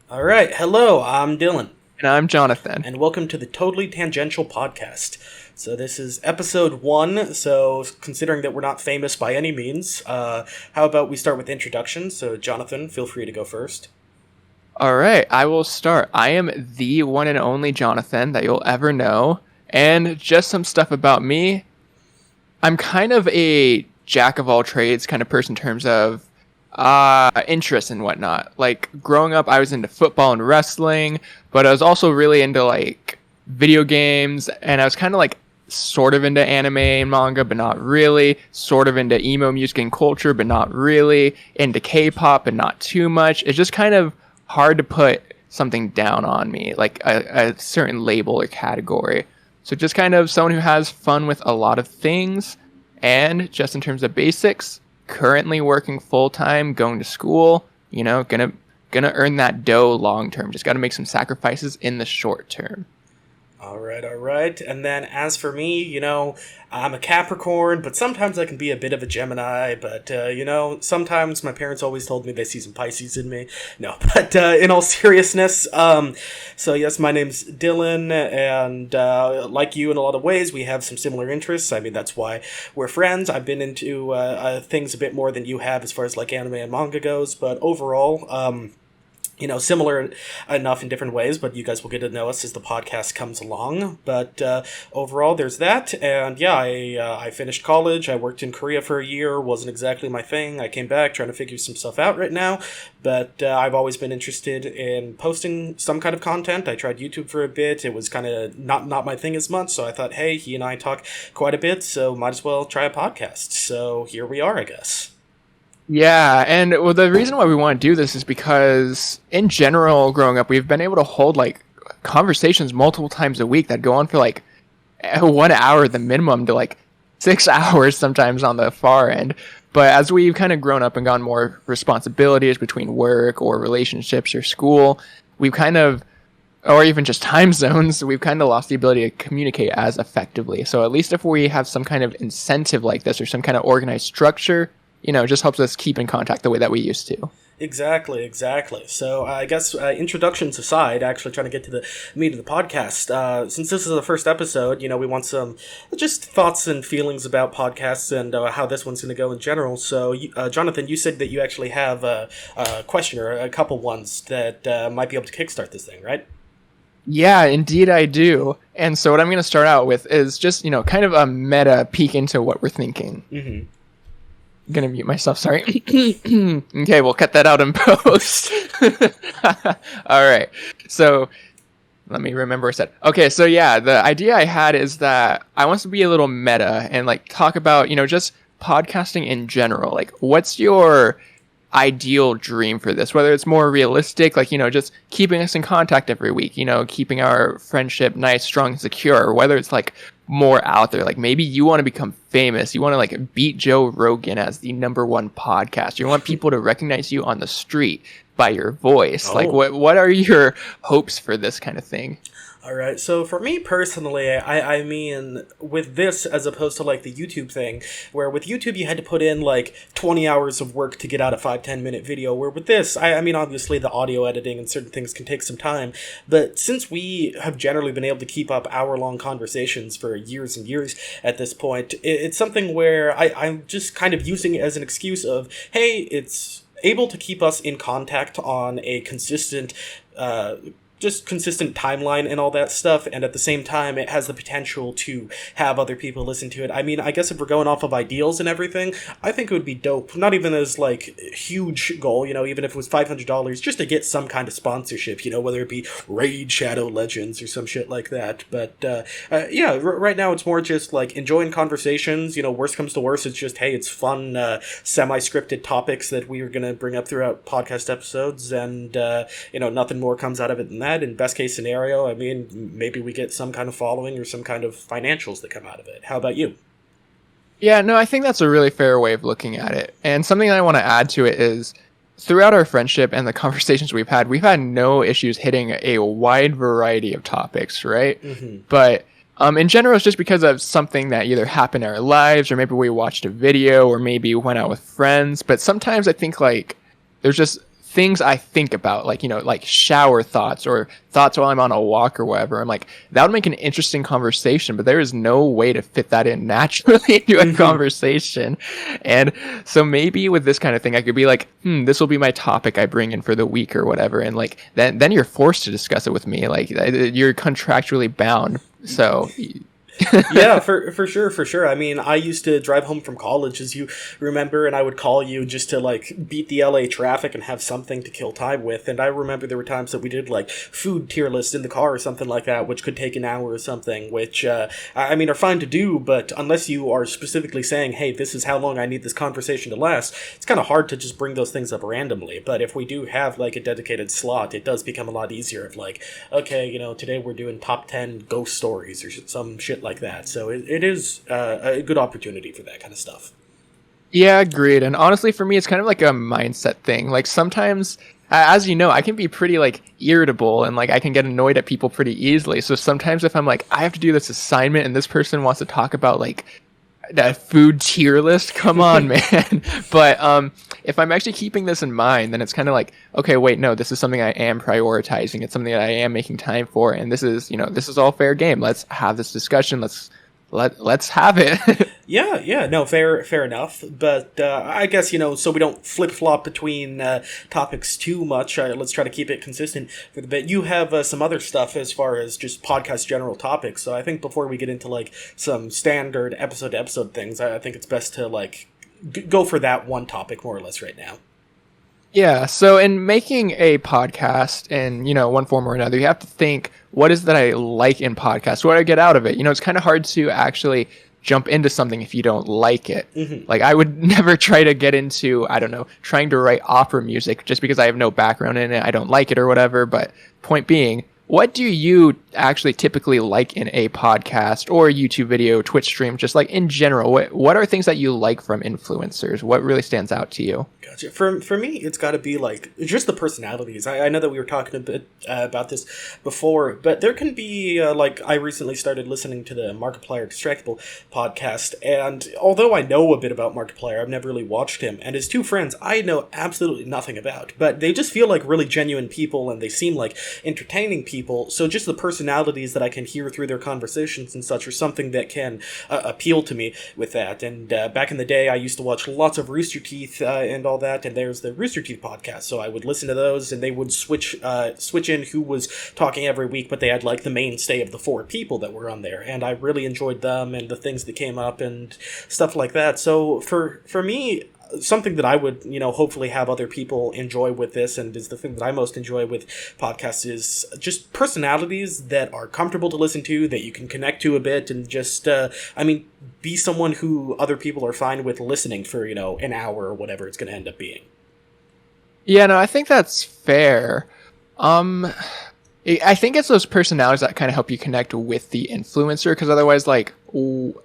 All right. Hello, I'm Dylan, And I'm Jonathan. and welcome to the Totally Tangential podcast. So, this is episode one. So, considering that we're not famous by any means, how about we start with introductions? So, Jonathan, feel free to go first. All right, I will start. I am the one and only Jonathan that you'll ever know. And just some stuff about me. I'm kind of a jack of all trades kind of person in terms of interests and whatnot. Like growing up, I was into football and wrestling, but I was also really into like video games, and I was kind of like sort of into anime and manga, but not really. Sort of into emo music and culture, but not really. Into K-pop, but not too much. It's just kind of hard to put something down on me, like a certain label or category. So just kind of someone who has fun with a lot of things, and just in terms of basics, currently working full time, going to school, gonna earn that dough long term. Just gotta make some sacrifices in the short term. All right, all right. And then as for me, I'm a Capricorn, but sometimes I can be a bit of a Gemini. But, sometimes my parents always told me they see some Pisces in me. No, but in all seriousness, so yes, my name's Dylan, and like you in a lot of ways, we have some similar interests. I mean, that's why we're friends. I've been into things a bit more than you have as far as like anime and manga goes, but overall, similar enough in different ways, but you guys will get to know us as the podcast comes along. But overall, there's that. And yeah, I finished college. I worked in Korea for a year. Wasn't exactly my thing. I came back trying to figure some stuff out right now. But I've always been interested in posting some kind of content. I tried YouTube for a bit. It was kind of not my thing as much. So I thought, hey, he and I talk quite a bit, so might as well try a podcast. So here we are, I guess. Yeah, and well, the reason why we want to do this is because, in general, growing up, we've been able to hold like conversations multiple times a week that go on for like 1 hour at the minimum to like 6 hours sometimes on the far end. But as we've kind of grown up and gotten more responsibilities between work or relationships or school, we've kind of, or even just time zones, we've kind of lost the ability to communicate as effectively. So at least if we have some kind of incentive like this or some kind of organized structure, it just helps us keep in contact the way that we used to. Exactly, exactly. So I guess introductions aside, actually trying to get to the meat of the podcast. Since this is the first episode, we want some just thoughts and feelings about podcasts and how this one's going to go in general. So, Jonathan, you said that you actually have a question or a couple ones that might be able to kickstart this thing, right? Yeah, indeed I do. And so what I'm going to start out with is just, kind of a meta peek into what we're thinking. Mm-hmm. I'm gonna mute myself, sorry. Okay, we'll cut that out in post. Alright, so let me remember what I said. Okay, so yeah, the idea I had is that I want to be a little meta and like talk about, just podcasting in general. Like, what's your ideal dream for this? Whether it's more realistic, like, just keeping us in contact every week, keeping our friendship nice, strong, and secure, or whether it's like more out there, like maybe you want to become famous, you want to like beat Joe Rogan as the #1 podcast, you want people to recognize you on the street by your voice. Like what are your hopes for this kind of thing? All right, so for me personally, I mean, with this as opposed to like the YouTube thing, where with YouTube you had to put in like 20 hours of work to get out a 5-10 minute video, where with this, I mean, obviously the audio editing and certain things can take some time, but since we have generally been able to keep up hour-long conversations for years and years at this point, it's something where I'm just kind of using it as an excuse of, hey, it's able to keep us in contact on a consistent just consistent timeline and all that stuff, and at the same time it has the potential to have other people listen to it. I mean, I guess if we're going off of ideals and everything, I think it would be dope, not even as like huge goal, even if it was $500 just to get some kind of sponsorship, whether it be Raid Shadow Legends or some shit like that. But yeah, right now it's more just like enjoying conversations. Worst comes to worst, it's just, hey, it's fun semi-scripted topics that we are going to bring up throughout podcast episodes, and nothing more comes out of it than that. In best case scenario, I mean, maybe we get some kind of following or some kind of financials that come out of it. How about you? Yeah, no, I think that's a really fair way of looking at it. And something I want to add to it is throughout our friendship and the conversations we've had no issues hitting a wide variety of topics, right? Mm-hmm. But in general, it's just because of something that either happened in our lives, or maybe we watched a video, or maybe went out with friends. But sometimes I think like there's just things I think about, like, like shower thoughts or thoughts while I'm on a walk or whatever. I'm like, that would make an interesting conversation, but there is no way to fit that in naturally into a conversation. And so maybe with this kind of thing, I could be like, this will be my topic I bring in for the week or whatever. And like, then you're forced to discuss it with me. Like, you're contractually bound. So Yeah, for sure. I mean, I used to drive home from college, as you remember, and I would call you just to like beat the LA traffic and have something to kill time with. And I remember there were times that we did like food tier list in the car or something like that, which could take an hour or something, which I mean are fine to do, but unless you are specifically saying, hey, this is how long I need this conversation to last, it's kind of hard to just bring those things up randomly. But if we do have like a dedicated slot, it does become a lot easier of like, okay, today we're doing top 10 ghost stories or some shit like that. So it is a good opportunity for that kind of stuff. Yeah, agreed. And honestly, for me, it's kind of like a mindset thing. Like sometimes, as you know, I can be pretty like irritable and like I can get annoyed at people pretty easily. So sometimes if I'm like, I have to do this assignment and this person wants to talk about like that food tier list, come on, man. But if I'm actually keeping this in mind, then it's kind of like, okay, wait, no, this is something I am prioritizing. It's something that I am making time for, and this is all fair game. Let's have this discussion. Let's have it. Yeah, no, fair enough. But I guess, so we don't flip-flop between topics too much, let's try to keep it consistent for the bit. You have some other stuff as far as just podcast general topics, so I think before we get into, like, some standard episode-to-episode things, I think it's best to, like, go for that one topic more or less right now. Yeah, so in making a podcast in, one form or another, you have to think, what is that I like in podcasts? What do I get out of it? It's kind of hard to actually jump into something if you don't like it. Mm-hmm. Like, I would never try to get into, I don't know, trying to write opera music just because I have no background in it. I don't like it or whatever. But point being, what do you actually typically like in a podcast or a YouTube video, Twitch stream, just like in general? What are things that you like from influencers? What really stands out to you? Gotcha. For me, it's got to be like just the personalities. I know that we were talking a bit about this before, but there can be like I recently started listening to the Markiplier Distractable podcast, and although I know a bit about Markiplier, I've never really watched him. And his two friends, I know absolutely nothing about, but they just feel like really genuine people, and they seem like entertaining people. So just the personalities that I can hear through their conversations and such are something that can appeal to me with that. And back in the day, I used to watch lots of Rooster Teeth and all that, and there's the Rooster Teeth podcast, so I would listen to those, and they would switch in who was talking every week, but they had like the mainstay of the four people that were on there, and I really enjoyed them and the things that came up and stuff like that. So for me, something that I would, hopefully have other people enjoy with this, and is the thing that I most enjoy with podcasts, is just personalities that are comfortable to listen to, that you can connect to a bit, and just, be someone who other people are fine with listening for, an hour or whatever it's going to end up being. Yeah, no, I think that's fair. I think it's those personalities that kind of help you connect with the influencer, because otherwise, like,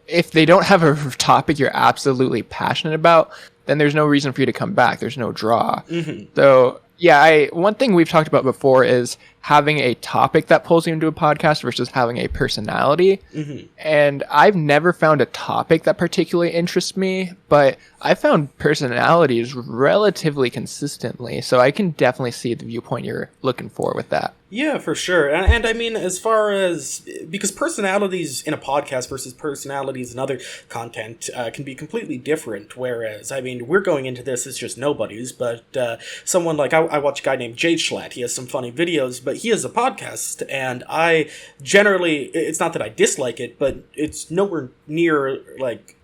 if they don't have a topic you're absolutely passionate about, then there's no reason for you to come back. There's no draw. Mm-hmm. So, yeah, one thing we've talked about before is having a topic that pulls you into a podcast versus having a personality. Mm-hmm. And I've never found a topic that particularly interests me, but I found personalities relatively consistently. So I can definitely see the viewpoint you're looking for with that. Yeah, for sure. And I mean, as far as, because personalities in a podcast versus personalities in other content can be completely different. Whereas, I mean, we're going into this as just nobodies, but someone like, I watch a guy named Jade Schlatt. He has some funny videos, but he has a podcast, and I generally, it's not that I dislike it, but it's nowhere near, like,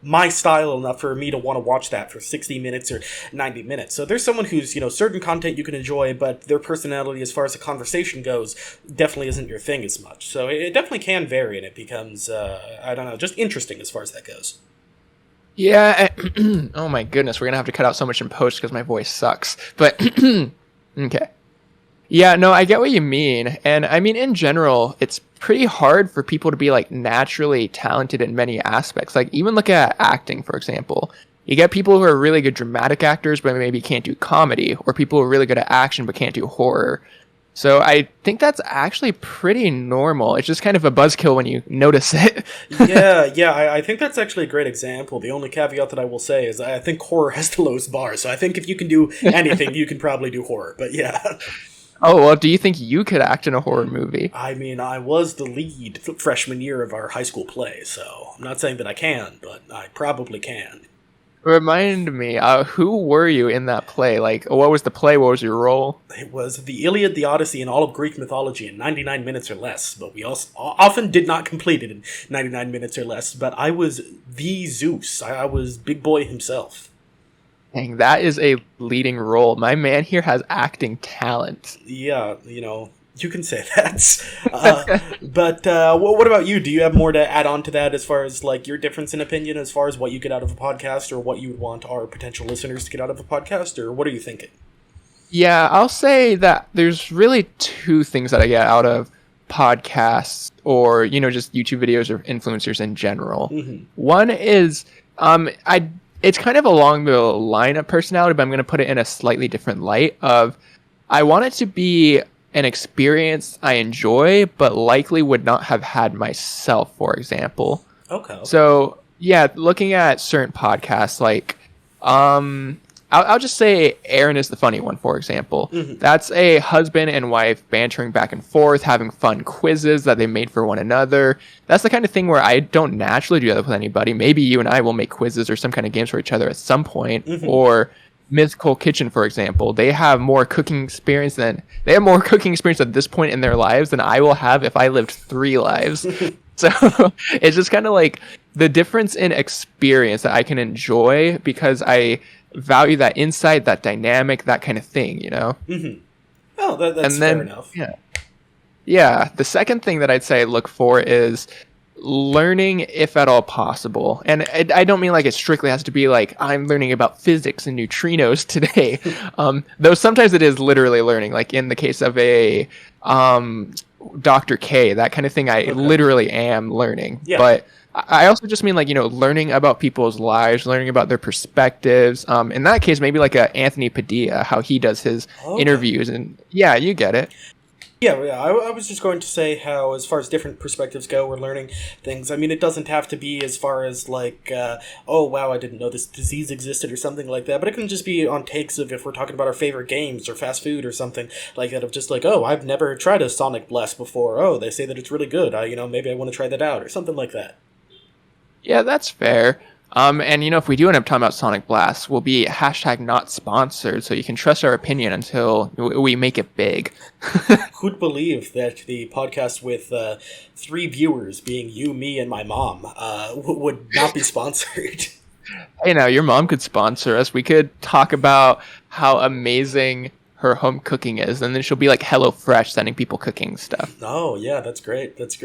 my style enough for me to want to watch that for 60 minutes or 90 minutes. So there's someone who's, certain content you can enjoy, but their personality as far as the conversation goes definitely isn't your thing as much. So it definitely can vary, and it becomes, just interesting as far as that goes. Yeah. Oh my goodness, we're going to have to cut out so much in post because my voice sucks. But, okay. Yeah, no, I get what you mean. And I mean, in general, it's pretty hard for people to be like naturally talented in many aspects. Like even look at acting, for example. You get people who are really good dramatic actors, but maybe can't do comedy, or people who are really good at action, but can't do horror. So I think that's actually pretty normal. It's just kind of a buzzkill when you notice it. Yeah, I think that's actually a great example. The only caveat that I will say is I think horror has the lowest bar, so I think if you can do anything, you can probably do horror, but yeah. Oh, well, do you think you could act in a horror movie? I mean, I was the lead freshman year of our high school play, so I'm not saying that I can, but I probably can. Remind me, who were you in that play? Like, what was the play? What was your role? It was the Iliad, the Odyssey, and all of Greek mythology in 99 minutes or less, but we also often did not complete it in 99 minutes or less, but I was the Zeus. I was Big Boy himself. Dang, that is a leading role. My man here has acting talent. Yeah, you can say that. But what about you? Do you have more to add on to that as far as like your difference in opinion as far as what you get out of a podcast or what you would want our potential listeners to get out of a podcast, or what are you thinking? Yeah, I'll say that there's really two things that I get out of podcasts or, just YouTube videos or influencers in general. Mm-hmm. One is it's kind of along the line of personality, but I'm going to put it in a slightly different light of I want it to be an experience I enjoy, but likely would not have had myself, for example. Okay. So, yeah, looking at certain podcasts, like, I'll just say Aaron is the funny one, for example. Mm-hmm. That's a husband and wife bantering back and forth, having fun quizzes that they made for one another. That's the kind of thing where I don't naturally do that with anybody. Maybe you and I will make quizzes or some kind of games for each other at some point. Mm-hmm. Or Mythical Kitchen, for example. They have more cooking experience at this point in their lives than I will have if I lived 3 lives. So it's just kind of like the difference in experience that I can enjoy because I value that insight, that dynamic, that kind of thing, Mm-hmm. Oh, that's fair enough. Yeah. The second thing that I'd say look for is learning, if at all possible. And I don't mean like it strictly has to be like I'm learning about physics and neutrinos today. Though sometimes it is literally learning, like in the case of a Dr. K, that kind of thing. I literally am learning. Yeah. But I also just mean like, learning about people's lives, learning about their perspectives. In that case, maybe like a Anthony Padilla, how he does his interviews. And yeah, you get it. Yeah, I was just going to say how, as far as different perspectives go, we're learning things. I mean, it doesn't have to be as far as, like, oh, wow, I didn't know this disease existed or something like that, but it can just be on takes of if we're talking about our favorite games or fast food or something like that, of just like, oh, I've never tried a Sonic Blast before. Oh, they say that it's really good. Maybe I want to try that out or something like that. Yeah, that's fair. And if we do end up talking about Sonic Blast, we'll be #not sponsored, so you can trust our opinion until we make it big. Who'd believe that the podcast with 3 viewers, being you, me, and my mom, would not be sponsored? Hey, now your mom could sponsor us. We could talk about how amazing her home cooking is, and then she'll be like HelloFresh sending people cooking stuff. Oh yeah, that's great. But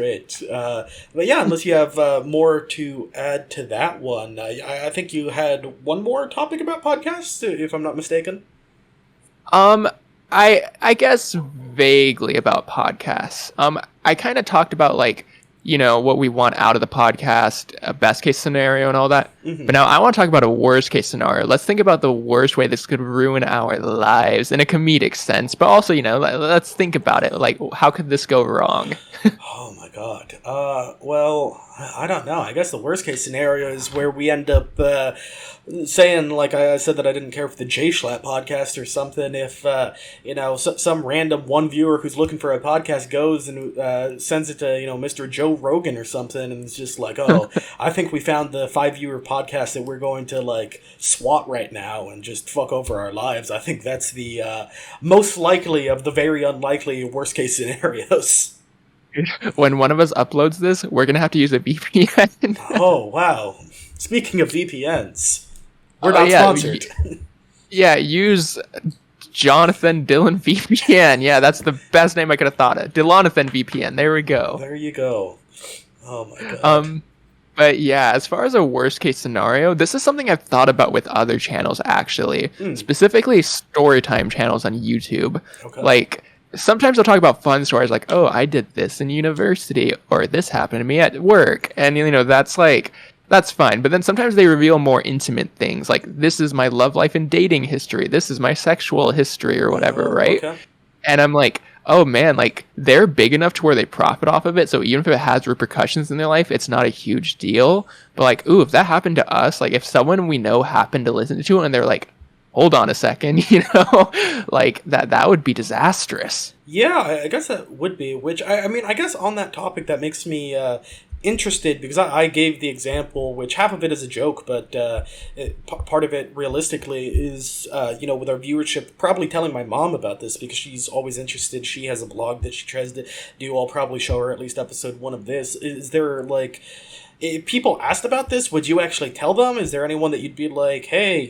yeah, unless you have more to add to that one, I think you had one more topic about podcasts, if I'm not mistaken. I guess vaguely about podcasts. I kind of talked about like what we want out of the podcast, a best case scenario and all that. Mm-hmm. But now I want to talk about a worst case scenario. Let's think about the worst way this could ruin our lives in a comedic sense, but also, let's think about it. Like, how could this go wrong? Oh my God. Well, I don't know. I guess the worst case scenario is where we end up saying, like I said, that I didn't care for the J Schlatt podcast or something. If some random one viewer who's looking for a podcast goes and sends it to Mr. Joe Rogan or something, and it's just like, oh, I think we found the 5-viewer podcast that we're going to like swat right now and just fuck over our lives. I think that's the most likely of the very unlikely worst case scenarios. When one of us uploads this, we're going to have to use a VPN. Oh, wow. Speaking of VPNs, we're not sponsored. Use Jonathan Dylan VPN. Yeah, that's the best name I could have thought of. Dylanathan VPN. There we go. There you go. Oh, my God. But yeah, as far as a worst case scenario, this is something I've thought about with other channels, actually. Specifically, storytime channels on YouTube. Okay. Like, sometimes I'll talk about fun stories like, oh, I did this in university, or this happened to me at work. And, that's fine. But then sometimes they reveal more intimate things, like, this is my love life and dating history. This is my sexual history or whatever, right? Okay. And I'm like, oh man, like they're big enough to where they profit off of it. So even if it has repercussions in their life, it's not a huge deal. But like, ooh, if that happened to us, like if someone we know happened to listen to it and they're like, hold on a second, like that would be disastrous. Yeah, I guess that would be. Which I mean, I guess on that topic, that makes me interested because I gave the example, which half of it is a joke, but part of it realistically is with our viewership. Probably telling my mom about this because she's always interested. She has a blog that she tries to do. I'll probably show her at least episode 1 of this. Is there like, if people asked about this, would you actually tell them? Is there anyone that you'd be like, hey,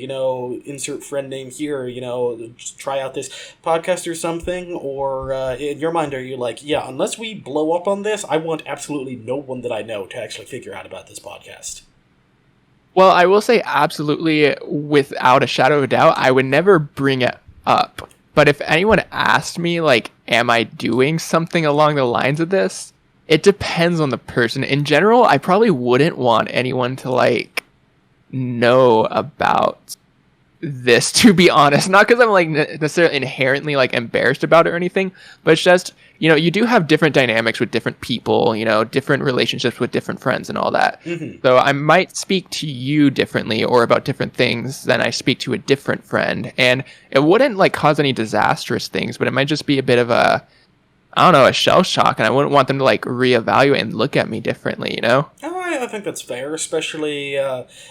insert friend name here, just try out this podcast or something? Or in your mind, are you like, yeah, unless we blow up on this, I want absolutely no one that I know to actually figure out about this podcast? Well, I will say absolutely, without a shadow of a doubt, I would never bring it up. But if anyone asked me, like, am I doing something along the lines of this? It depends on the person. In general, I probably wouldn't want anyone to, like, know about this, to be honest. Not because I'm, like, necessarily inherently, like, embarrassed about it or anything, but it's just, you do have different dynamics with different people, different relationships with different friends and all that. Mm-hmm. So I might speak to you differently or about different things than I speak to a different friend. And it wouldn't, like, cause any disastrous things, but it might just be a bit of a shell shock, and I wouldn't want them to, like, reevaluate and look at me differently, Oh, I think that's fair, especially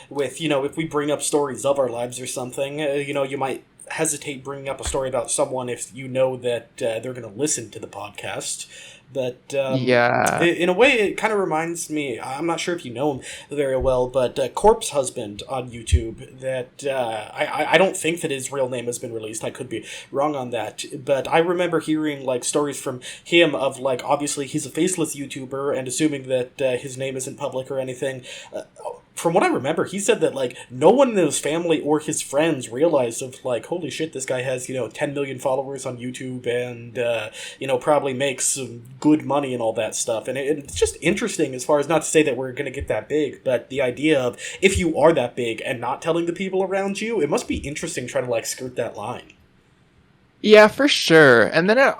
with, if we bring up stories of our lives or something, you might hesitate bringing up a story about someone if you know that they're going to listen to the podcast. But yeah, in a way, it kind of reminds me, I'm not sure if you know him very well, but Corpse Husband on YouTube, that I don't think that his real name has been released. I could be wrong on that. But I remember hearing like stories from him of like, obviously he's a faceless YouTuber, and assuming that his name isn't public or anything, from what I remember, he said that, like, no one in his family or his friends realized of, like, holy shit, this guy has, 10 million followers on YouTube and, probably makes some good money and all that stuff. And it's just interesting as far as, not to say that we're going to get that big, but the idea of if you are that big and not telling the people around you, it must be interesting trying to, like, skirt that line. Yeah, for sure. And then,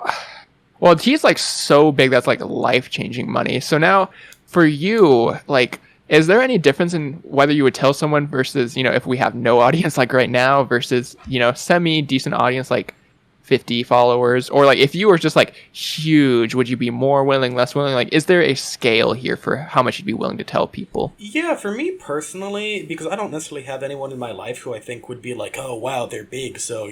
well, he's, like, so big that's, like, life-changing money. So now, for you, like, is there any difference in whether you would tell someone versus, if we have no audience like right now versus, semi-decent audience like 50 followers? Or like if you were just like huge, would you be more willing, less willing? Like, is there a scale here for how much you'd be willing to tell people? Yeah, for me personally, because I don't necessarily have anyone in my life who I think would be like, oh, wow, they're big, so,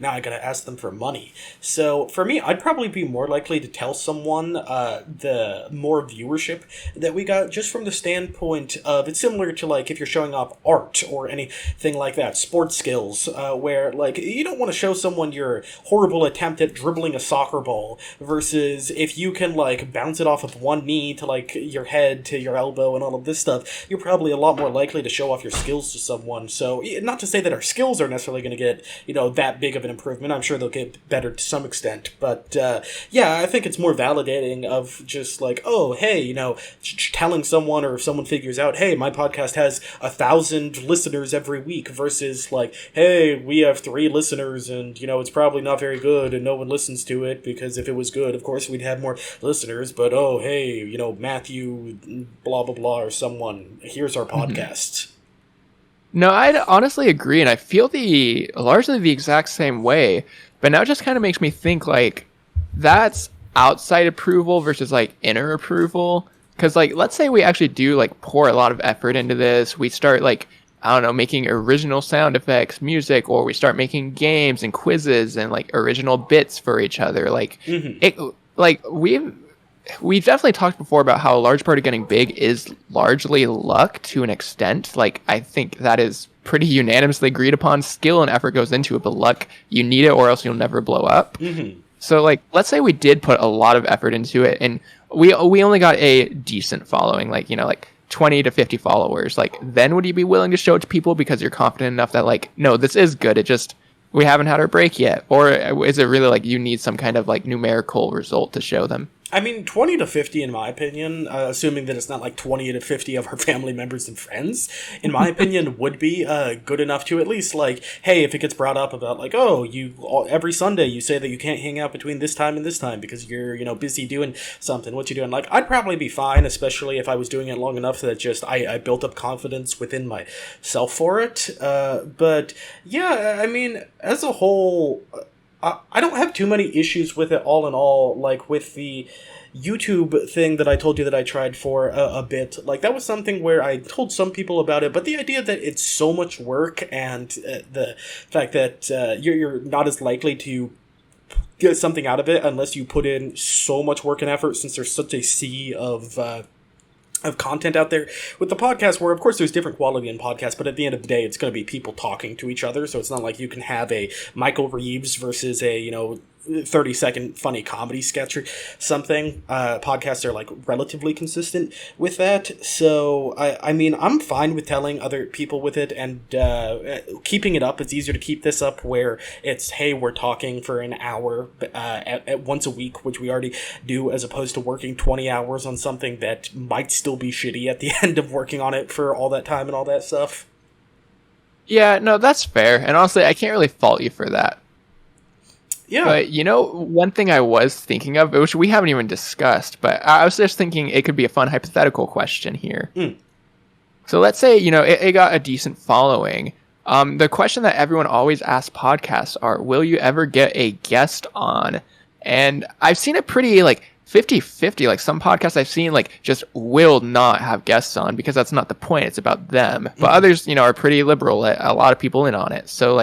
now I gotta ask them for money. So for me, I'd probably be more likely to tell someone the more viewership that we got, just from the standpoint of, it's similar to like if you're showing off art or anything like that, sports skills, where like you don't want to show someone your horrible attempt at dribbling a soccer ball versus if you can like bounce it off of one knee to like your head to your elbow and all of this stuff, you're probably a lot more likely to show off your skills to someone. So not to say that our skills are necessarily going to get, that big of an improvement. I'm sure they'll get better to some extent. But yeah, I think it's more validating of just like, oh, hey, telling someone, or if someone figures out, hey, my podcast has 1,000 listeners every week versus like, hey, we have 3 listeners and, it's probably not very good and no one listens to it, because if it was good, of course, we'd have more listeners. But, oh, hey, Matthew, blah, blah, blah, or someone, here's our podcast. No, I'd honestly agree, and I feel largely the exact same way. But now it just kind of makes me think, like, that's outside approval versus, like, inner approval. Because, like, let's say we actually do, like, pour a lot of effort into this. We start, like, I don't know, making original sound effects, music, or we start making games and quizzes and, like, original bits for each other. Like, we've definitely talked before about how a large part of getting big is largely luck to an extent. Like, I think that is pretty unanimously agreed upon. Skill and effort goes into it, but luck, you need it or else you'll never blow up. Mm-hmm. So, like, let's say we did put a lot of effort into it and we only got a decent following, like, like 20 to 50 followers. Like, then would you be willing to show it to people because you're confident enough that, like, no, this is good, it just, we haven't had our break yet? Or is it really like you need some kind of like numerical result to show them? I mean, 20 to 50, in my opinion, assuming that it's not like 20 to 50 of our family members and friends, in my opinion, would be good enough to at least, like, hey, if it gets brought up about, like, oh, every Sunday you say that you can't hang out between this time and this time because you're, busy doing something. What you doing? Like, I'd probably be fine, especially if I was doing it long enough that just I built up confidence within myself for it. But, yeah, I mean, as a whole, I don't have too many issues with it all in all, like with the YouTube thing that I told you that I tried for a bit. Like, that was something where I told some people about it, but the idea that it's so much work and the fact that you're not as likely to get something out of it unless you put in so much work and effort, since there's such a sea of content out there with the podcast, where of course there's different quality in podcasts, but at the end of the day it's going to be people talking to each other, so it's not like you can have a Michael Reeves versus a 30-second funny comedy sketch or something. Podcasts are like relatively consistent with that, so I mean, I'm fine with telling other people with it and keeping it up. It's easier to keep this up where it's, hey, we're talking for an hour at once a week, which we already do, as opposed to working 20 hours on something that might still be shitty at the end of working on it for all that time and all that stuff. Yeah, no, that's fair. And honestly, I can't really fault you for that. Yeah. But, one thing I was thinking of, which we haven't even discussed, but I was just thinking it could be a fun hypothetical question here. So let's say, it got a decent following. The question that everyone always asks podcasts are, will you ever get a guest on? And I've seen it pretty, 50-50. Like, some podcasts I've seen, just will not have guests on because that's not the point. It's about them. But others, are pretty liberal, let a lot of people in on it. So,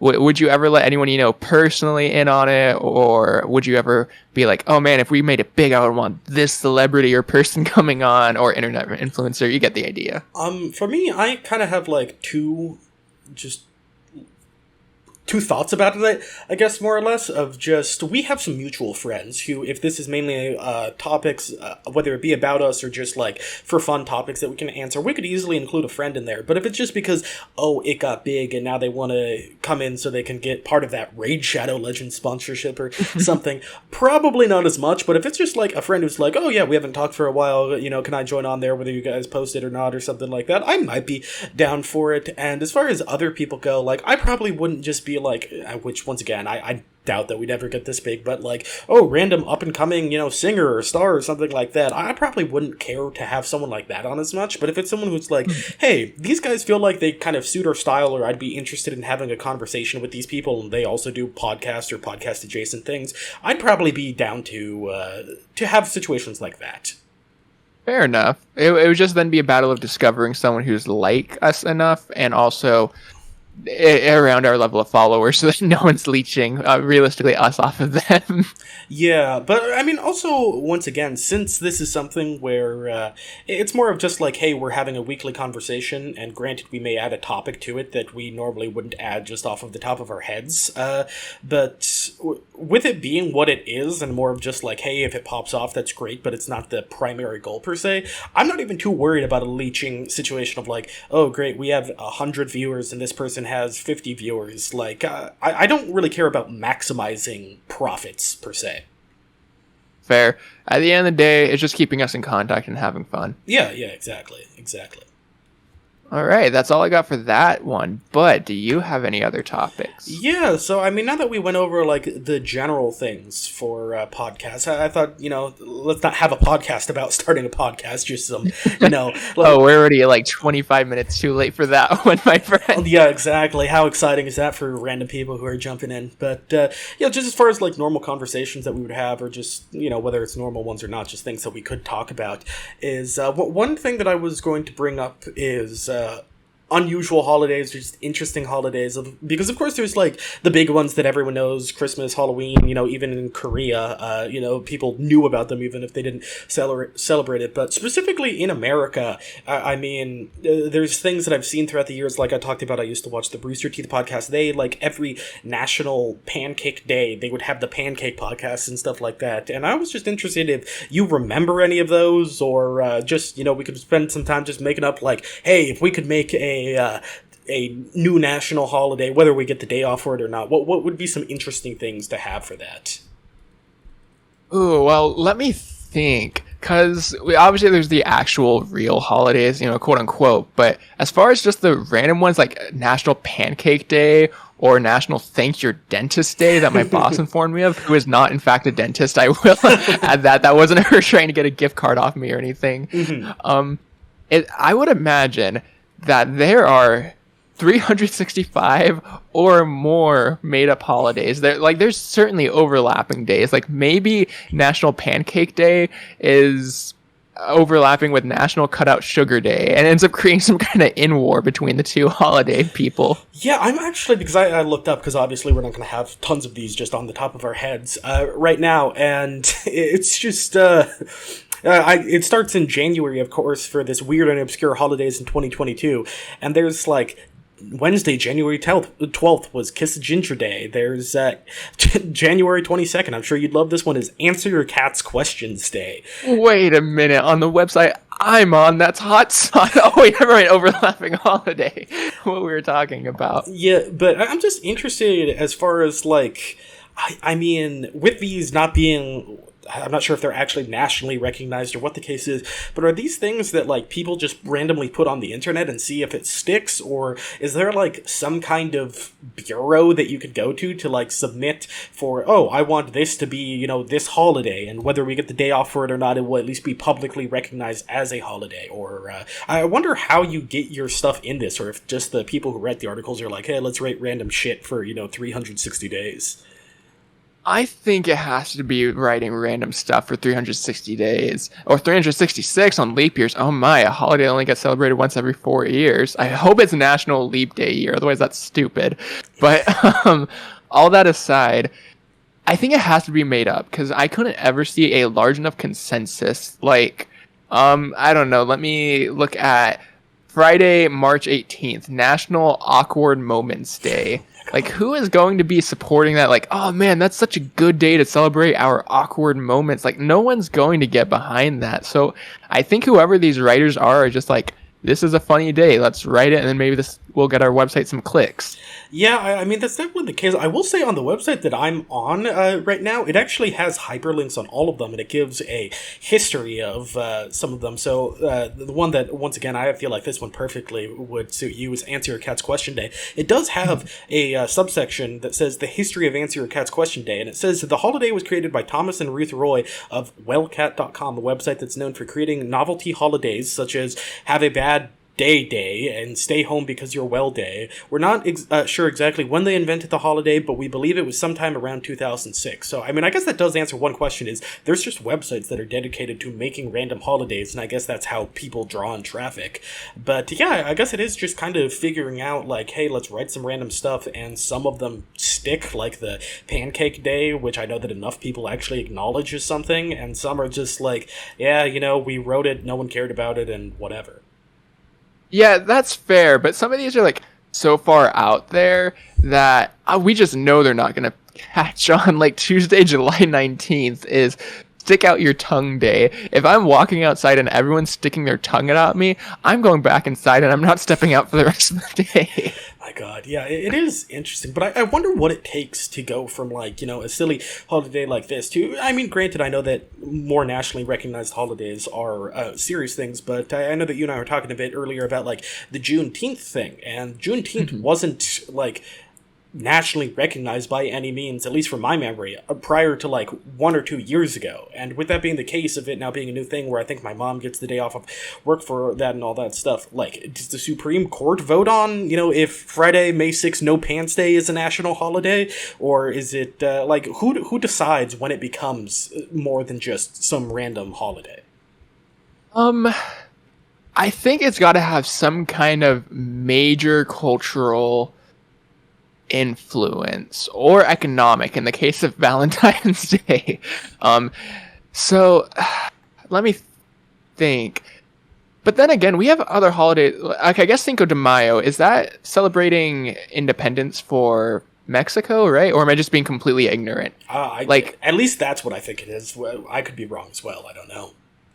would you ever let anyone personally in on it, or would you ever be like, oh man, if we made it big, I would want this celebrity or person coming on, or internet influencer? You get the idea. For me, I kind of have two thoughts about it, I guess, more or less, of just, we have some mutual friends who, if this is mainly topics, whether it be about us or just for fun topics that we can answer, we could easily include a friend in there. But if it's just because, oh, it got big and now they want to come in so they can get part of that Raid Shadow Legends sponsorship or something, probably not as much. But if it's just a friend who's like, oh yeah, we haven't talked for a while, can I join on there whether you guys post it or not, or something like that, I might be down for it. And as far as other people go, I probably wouldn't just be which once again, I doubt that we'd ever get this big, but random up and coming, singer or star or something like that, I probably wouldn't care to have someone like that on as much. But if it's someone who's hey, these guys feel like they kind of suit our style, or I'd be interested in having a conversation with these people, and they also do podcasts or podcast adjacent things, I'd probably be down to have situations like that. Fair enough. It would just then be a battle of discovering someone who's like us enough, and also around our level of followers, so that no one's leeching realistically us off of them. Yeah, but I mean, also, once again, since this is something where it's more of just hey, we're having a weekly conversation, and granted, we may add a topic to it that we normally wouldn't add just off of the top of our heads, but with it being what it is, and more of just hey, if it pops off, that's great, but it's not the primary goal per se, I'm not even too worried about a leeching situation of oh great, we have 100 viewers and this person has 50 viewers. I don't really care about maximizing profits per se. Fair. At the end of the day, it's just keeping us in contact and having fun. Yeah, exactly. All right, that's all I got for that one. But do you have any other topics? Yeah, so I mean, now that we went over the general things for podcasts, I thought, let's not have a podcast about starting a podcast, just some, oh, we're already 25 minutes too late for that one, my friend. Yeah, exactly. How exciting is that for random people who are jumping in? But just as far as normal conversations that we would have, or just whether it's normal ones or not, just things that we could talk about, is one thing that I was going to bring up is unusual holidays, or just interesting holidays, because of course there's the big ones that everyone knows: Christmas, Halloween, even in Korea, people knew about them even if they didn't celebrate it. But specifically in America, I mean, there's things that I've seen throughout the years. Like I talked about, I used to watch the Brewster Teeth podcast. They every National Pancake Day, they would have the pancake podcasts and stuff like that. And I was just interested if you remember any of those, or just we could spend some time just making up hey, if we could make a new national holiday, whether we get the day off for it or not, what would be some interesting things to have for that? Ooh, well, let me think. Because obviously there's the actual real holidays, quote unquote. But as far as just the random ones like National Pancake Day or National Thank Your Dentist Day that my boss informed me of, who is not in fact a dentist, I will add that. That wasn't her trying to get a gift card off me or anything. I would imagine that there are 365 or more made up holidays. There's certainly overlapping days. Like maybe National Pancake Day is overlapping with National Cutout Sugar Day and ends up creating some kind of in war between the two holiday people. Yeah, I'm actually, because I looked up, because obviously we're not going to have tons of these just on the top of our heads right now, and it's just, it starts in January, of course, for this weird and obscure holidays in 2022, and there's, like, Wednesday, January 12th was Kiss the Ginger Day. There's January 22nd, I'm sure you'd love this one, is Answer Your Cat's Questions Day. Wait a minute, on the website I'm on, that's Hot Sauce. Oh, wait, never mind, overlapping holiday, what we were talking about. Yeah, but I'm just interested as far as, like, I mean, with these not being... I'm not sure if they're actually nationally recognized or what the case is, but are these things that, like, people just randomly put on the internet and see if it sticks, or is there, like, some kind of bureau that you could go to, like, submit for, oh, I want this to be, this holiday, and whether we get the day off for it or not, it will at least be publicly recognized as a holiday, or, I wonder how you get your stuff in this, or if just the people who write the articles are like, hey, let's write random shit for, 360 days. I think it has to be writing random stuff for 360 days. Or 366 on leap years. Oh my, a holiday only gets celebrated once every 4 years. I hope it's National Leap Day year, otherwise that's stupid. But all that aside, I think it has to be made up, because I couldn't ever see a large enough consensus. Like, I don't know, let me look at Friday, March 18th, National Awkward Moments Day. Like, who is going to be supporting that? Like, oh man, that's such a good day to celebrate our awkward moments. Like, no one's going to get behind that. So I think whoever these writers are just like, this is a funny day, let's write it, and then maybe this will get our website some clicks. Yeah, I mean, that's definitely the case. I will say on the website that I'm on right now, it actually has hyperlinks on all of them, and it gives a history of some of them. So the one that, once again, I feel like this one perfectly would suit you is Answer Your Cat's Question Day. It does have a subsection that says the history of Answer Your Cat's Question Day, and it says the holiday was created by Thomas and Ruth Roy of wellcat.com, a website that's known for creating novelty holidays such as Have a Bad Day and Stay Home Because You're Well Day. We're not sure exactly when they invented the holiday, but we believe it was sometime around 2006. So, I mean, I guess that does answer one question, is there's just websites that are dedicated to making random holidays, and I guess that's how people draw in traffic. But yeah, I guess it is just kind of figuring out, like, hey, let's write some random stuff, and some of them stick, like the Pancake Day, which I know that enough people actually acknowledge as something, and some are just like, yeah, we wrote it, no one cared about it, and whatever. Yeah, that's fair, but some of these are like so far out there that we just know they're not going to catch on. Like Tuesday, July 19th is Stick Out Your Tongue Day. If I'm walking outside and everyone's sticking their tongue out at me, I'm going back inside and I'm not stepping out for the rest of the day. My God, yeah, it is interesting, but I wonder what it takes to go from, like, a silly holiday like this to, I mean, granted, I know that more nationally recognized holidays are serious things, but I know that you and I were talking a bit earlier about, like, the Juneteenth thing, and Juneteenth wasn't, like, nationally recognized by any means, at least from my memory, prior to like 1 or 2 years ago. And with that being the case of it now being a new thing where I think my mom gets the day off of work for that and all that stuff, like, does the Supreme Court vote on, if Friday, May 6th, No Pants Day is a national holiday? Or is it, like, who decides when it becomes more than just some random holiday? I think it's got to have some kind of major cultural influence or economic in the case of Valentine's Day. So let me think. But then again, we have other holidays. Like, I guess Cinco de Mayo, is that celebrating independence for Mexico, right? Or am I just being completely ignorant? At least that's what I think it is. I could be wrong as well. I don't know.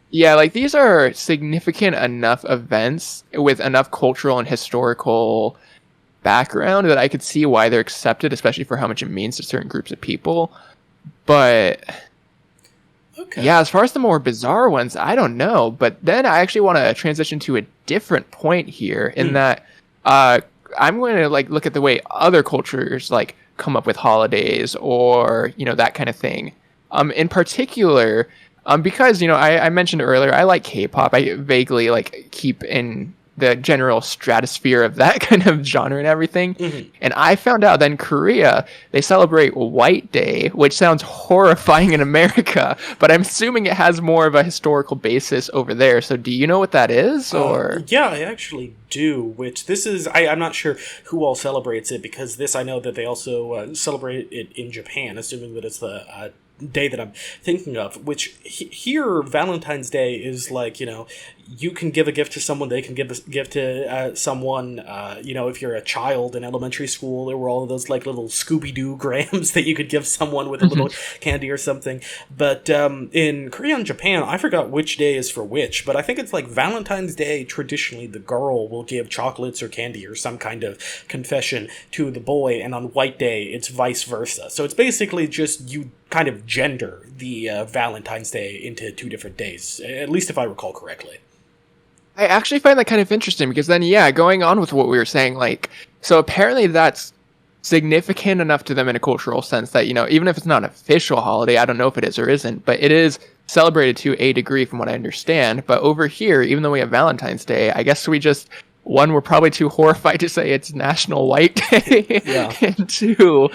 Yeah, like these are significant enough events with enough cultural and historical background that I could see why they're accepted, especially for how much it means to certain groups of people. But Okay. Yeah, as far as the more bizarre ones, I don't know. But then I actually want to transition to a different point here in that I'm going to like look at the way other cultures like come up with holidays or, that kind of thing. In particular, because, I mentioned earlier, I like K-pop. I vaguely like keep in the general stratosphere of that kind of genre and everything. And I found out that in Korea, they celebrate White Day, which sounds horrifying in America, but I'm assuming it has more of a historical basis over there. So do you know what that is? Or yeah, I actually do, which this is, I'm not sure who all celebrates it, because this, I know that they also celebrate it in Japan, assuming that it's the day that I'm thinking of, which here Valentine's Day is like, you can give a gift to someone, they can give a gift to someone. If you're a child in elementary school, there were all of those like little Scooby-Doo grams that you could give someone with a little candy or something. But in Korea and Japan, I forgot which day is for which, but I think it's like Valentine's Day, traditionally the girl will give chocolates or candy or some kind of confession to the boy, and on White Day it's vice versa. So it's basically just you kind of gender the Valentine's Day into two different days, at least if I recall correctly. I actually find that kind of interesting because then, going on with what we were saying, like, so apparently that's significant enough to them in a cultural sense that, even if it's not an official holiday, I don't know if it is or isn't, but it is celebrated to a degree from what I understand. But over here, even though we have Valentine's Day, I guess we're probably too horrified to say it's National White Day. Yeah. And two,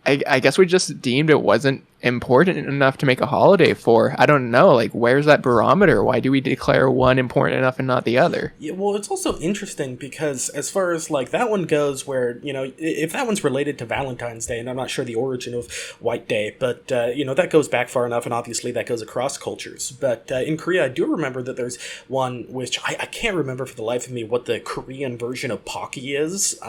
I guess we just deemed it wasn't important enough to make a holiday for. I don't know, like, where's that barometer? Why do we declare one important enough and not the other? Yeah, well, it's also interesting because as far as like that one goes, where, if that one's related to Valentine's Day, and I'm not sure the origin of White Day, but, that goes back far enough, and obviously that goes across cultures. But in Korea, I do remember that there's one which I can't remember for the life of me what the Korean version of Pocky is.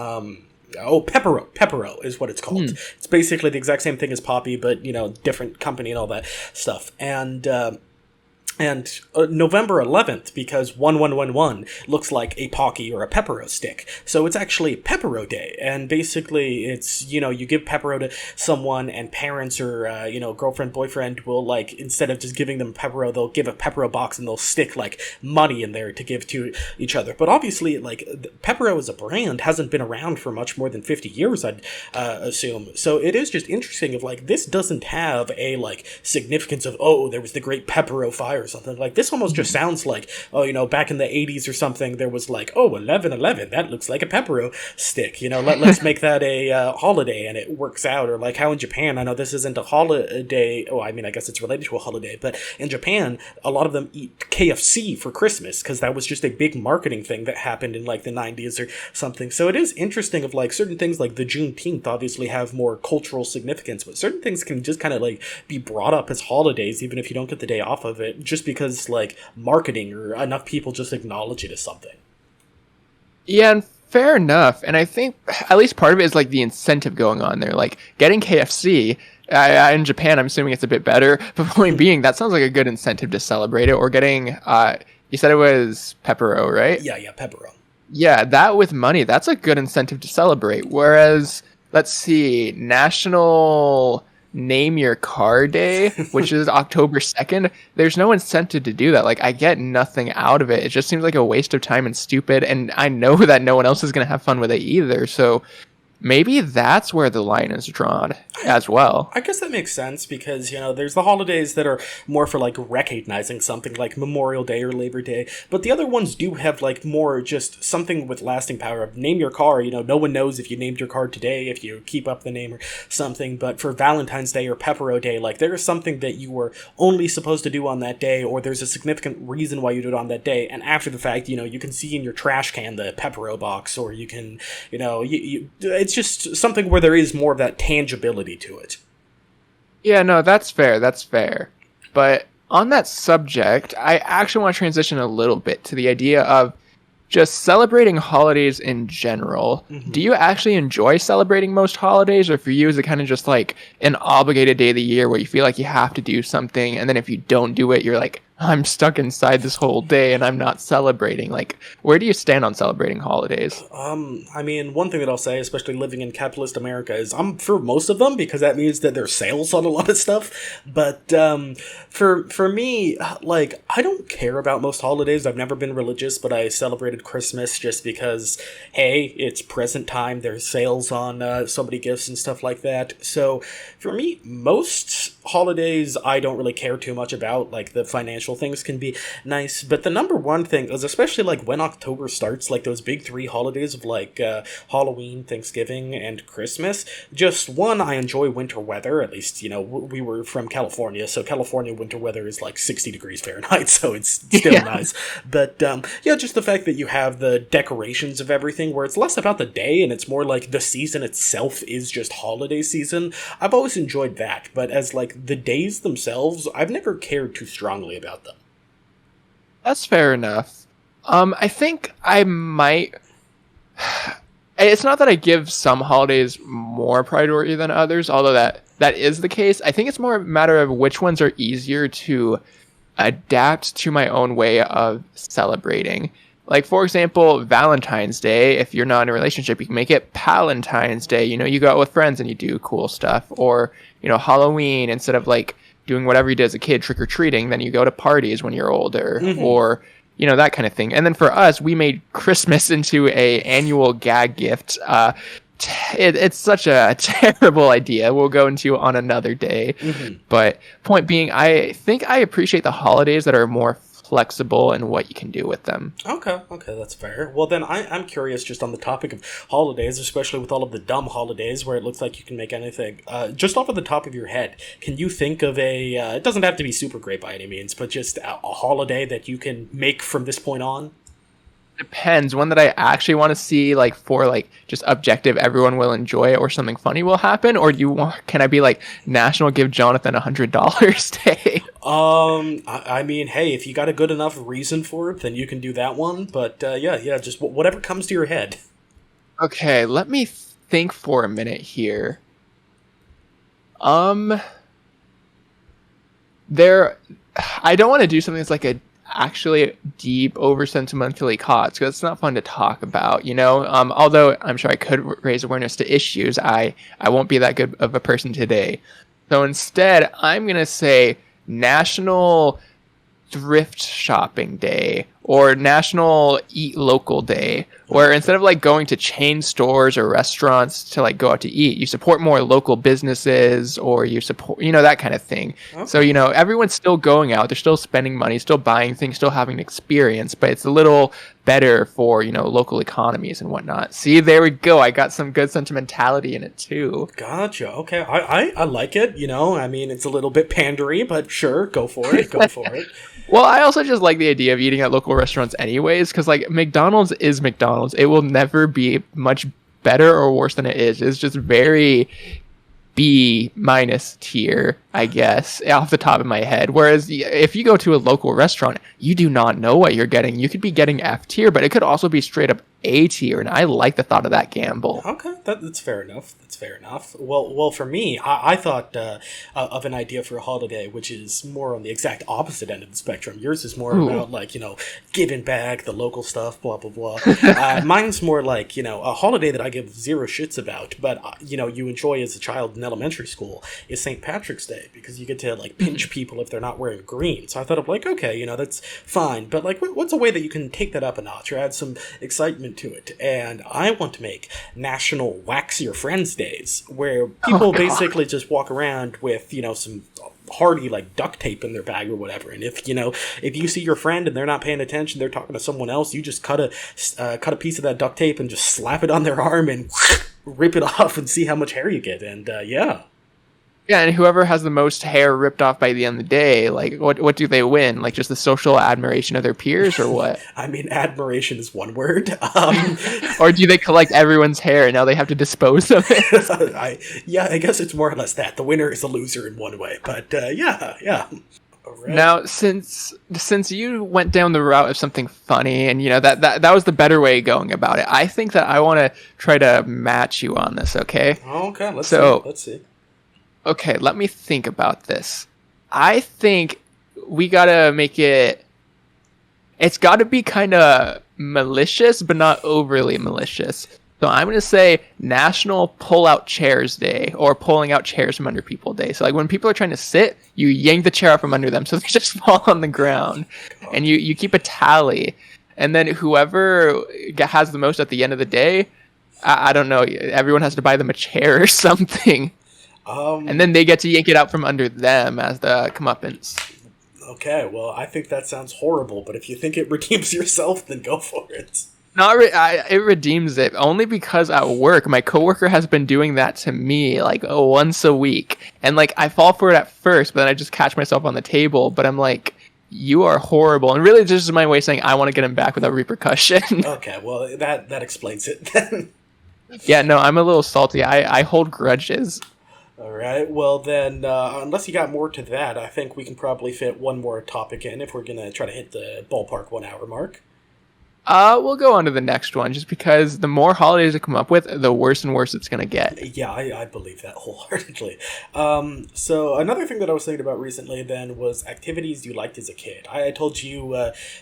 Pepero. Pepero is what it's called. It's basically the exact same thing as Poppy, but, different company and all that stuff. And November 11th, because 1111 looks like a Pocky or a Pepero stick. So it's actually Pepero Day. And basically it's, you give Pepero to someone, and parents or, girlfriend, boyfriend will, like, instead of just giving them Pepero, they'll give a Pepero box and they'll stick, like, money in there to give to each other. But obviously, like, Pepero as a brand hasn't been around for much more than 50 years, I'd assume. So it is just interesting of, like, this doesn't have a, like, significance of, there was the Great Pepero Fire or something. Like, this almost just sounds like, back in the 80s or something, there was like, 1111, that looks like a Pepero stick, let's make that a holiday, and it works out. Or like how in Japan, I know this isn't a holiday, I guess it's related to a holiday, but in Japan, a lot of them eat KFC for Christmas, because that was just a big marketing thing that happened in like the 90s or something. So it is interesting of like certain things like the Juneteenth obviously have more cultural significance, but certain things can just kind of like be brought up as holidays, even if you don't get the day off of it, just because like marketing or enough people just acknowledge it as something. Yeah, and fair enough. And I think at least part of it is like the incentive going on there, like getting KFC. In Japan, I'm assuming it's a bit better. But point being, that sounds like a good incentive to celebrate it. Or getting, you said it was Pepero, right? Yeah, Pepero. Yeah, that with money, that's a good incentive to celebrate. Whereas, let's see, National Name Your Car Day, which is October 2nd, there's no incentive to do that. Like, I get nothing out of it. It just seems like a waste of time and stupid, and I know that no one else is going to have fun with it either, so maybe that's where the line is drawn as well. I guess that makes sense because, there's the holidays that are more for, like, recognizing something like Memorial Day or Labor Day, but the other ones do have, like, more just something with lasting power of name your car. No one knows if you named your car today, if you keep up the name or something, but for Valentine's Day or Pepero Day, like, there is something that you were only supposed to do on that day, or there's a significant reason why you do it on that day, and after the fact, you can see in your trash can the Pepero box, or you can, it's just something where there is more of that tangibility to it. Yeah, no, that's fair. But on that subject, I actually want to transition a little bit to the idea of just celebrating holidays in general. Mm-hmm. Do you actually enjoy celebrating most holidays, or for you is it kind of just like an obligated day of the year where you feel like you have to do something, and then if you don't do it, you're like I'm stuck inside this whole day and I'm not celebrating. Like, where do you stand on celebrating holidays? I mean, one thing that I'll say, especially living in capitalist America, is I'm for most of them because that means that there's sales on a lot of stuff. But for me, like, I don't care about most holidays. I've never been religious, but I celebrated Christmas just because, hey, it's present time. There's sales on so many gifts and stuff like that. So for me, most holidays I don't really care too much about. Like, the financial things can be nice, but the number one thing is, especially like when October starts, like those big three holidays of like Halloween, Thanksgiving, and Christmas. Just one, I enjoy winter weather. At least, you know, we were from California, so California winter weather is like 60 degrees Fahrenheit, so it's still Yeah. nice. But yeah, just the fact that you have the decorations of everything, where it's less about the day and it's more like the season itself is just holiday season. I've always enjoyed that, but as like the days themselves, I've never cared too strongly about them. That's fair enough. I think I might. It's not that I give some holidays more priority than others, although that is the case. I think it's more a matter of which ones are easier to adapt to my own way of celebrating. Like, for example, Valentine's Day, if you're not in a relationship, you can make it Palentine's Day. You know, you go out with friends and you do cool stuff. Or, you know, Halloween, instead of like doing whatever you did as a kid, trick-or-treating, then you go to parties when you're older. Or, you know, that kind of thing. And then for us, we made Christmas into a annual gag gift. It's such a terrible idea. We'll go into on another day. But point being, I think I appreciate the holidays that are more flexible in what you can do with them. Okay, that's fair. Well, then I'm curious just on the topic of holidays, especially with all of the dumb holidays where it looks like you can make anything. Just off of the top of your head, can you think of it doesn't have to be super great by any means, but just a holiday that you can make from this point on? Depends. One that I actually want to see, like, for like just objective, everyone will enjoy it or something funny will happen, or do you want? Can I be like National Give Jonathan $100 Day? I mean, hey, if you got a good enough reason for it, then you can do that one. But yeah, just whatever comes to your head. Okay, let me think for a minute here. Um, there, I don't want to do something that's like a actually deep, over sentimentally caught, because it's not fun to talk about, you know. Although I'm sure I could raise awareness to issues, I won't be that good of a person today. So instead, I'm gonna say National Thrift Shopping Day or National Eat Local Day, where instead of like going to chain stores or restaurants to like go out to eat, you support more local businesses, or you support, you know, that kind of thing. Okay. So, you know, everyone's still going out, they're still spending money, still buying things, still having an experience, but it's a little better for, you know, local economies and whatnot. See, there we go. I got some good sentimentality in it too. Gotcha. Okay, I like it. You know, I mean, it's a little bit pandery, but sure, go for it. Go for it. Well, I also just like the idea of eating at local restaurants anyways, because like McDonald's is McDonald's. It will never be much better or worse than it is. It's just very B minus tier, I guess, off the top of my head. Whereas if you go to a local restaurant, you do not know what you're getting. You could be getting F tier, but it could also be straight up A tier, and I like the thought of that gamble. Okay, that's fair enough. That's fair enough. Well, for me, I thought of an idea for a holiday, which is more on the exact opposite end of the spectrum. Yours is more about, like, you know, giving back, the local stuff, blah, blah, blah. Mine's more like, you know, a holiday that I give zero shits about, but, you know, you enjoy as a child in elementary school is St. Patrick's Day, because you get to, like, pinch people if they're not wearing green. So I thought of, like, okay, you know, that's fine, but, like, what's a way that you can take that up a notch or add some excitement to it? And I want to make National Wax Your Friends Days, where people basically just walk around with, you know, some hardy, like, duct tape in their bag or whatever. And if, you know, if you see your friend and they're not paying attention, they're talking to someone else, you just cut a piece of that duct tape and just slap it on their arm and rip it off and see how much hair you get. And yeah. Yeah, and whoever has the most hair ripped off by the end of the day, like, what do they win? Like, just the social admiration of their peers, or what? I mean, admiration is one word. Or do they collect everyone's hair and now they have to dispose of it? I guess it's more or less that. The winner is a loser in one way, but yeah. All right. Now, since you went down the route of something funny, and you know that was the better way of going about it, I think that I want to try to match you on this. Okay. Okay. Let's see. Okay, let me think about this. I think we gotta make it. It's got to be kind of malicious, but not overly malicious. So I'm going to say National Pull Out Chairs Day, or Pulling Out Chairs from Under People Day. So like when people are trying to sit, you yank the chair out from under them so they just fall on the ground. And you keep a tally. And then whoever has the most at the end of the day, I don't know, everyone has to buy them a chair or something. And then they get to yank it out from under them as the comeuppance. Okay, well, I think that sounds horrible, but if you think it redeems yourself, then go for it. It redeems it only because at work my coworker has been doing that to me like once a week, and like I fall for it at first, but then I just catch myself on the table. But I'm like, you are horrible, and really this is my way of saying I want to get him back without repercussion. Okay, well that explains it then. Yeah, no, I'm a little salty. I hold grudges. All right, well then, unless you got more to that, I think we can probably fit one more topic in if we're gonna try to hit the ballpark 1 hour mark. We'll go on to the next one, just because the more holidays I come up with, the worse and worse it's going to get. Yeah, I believe that wholeheartedly. So another thing that I was thinking about recently then was activities you liked as a kid. I told you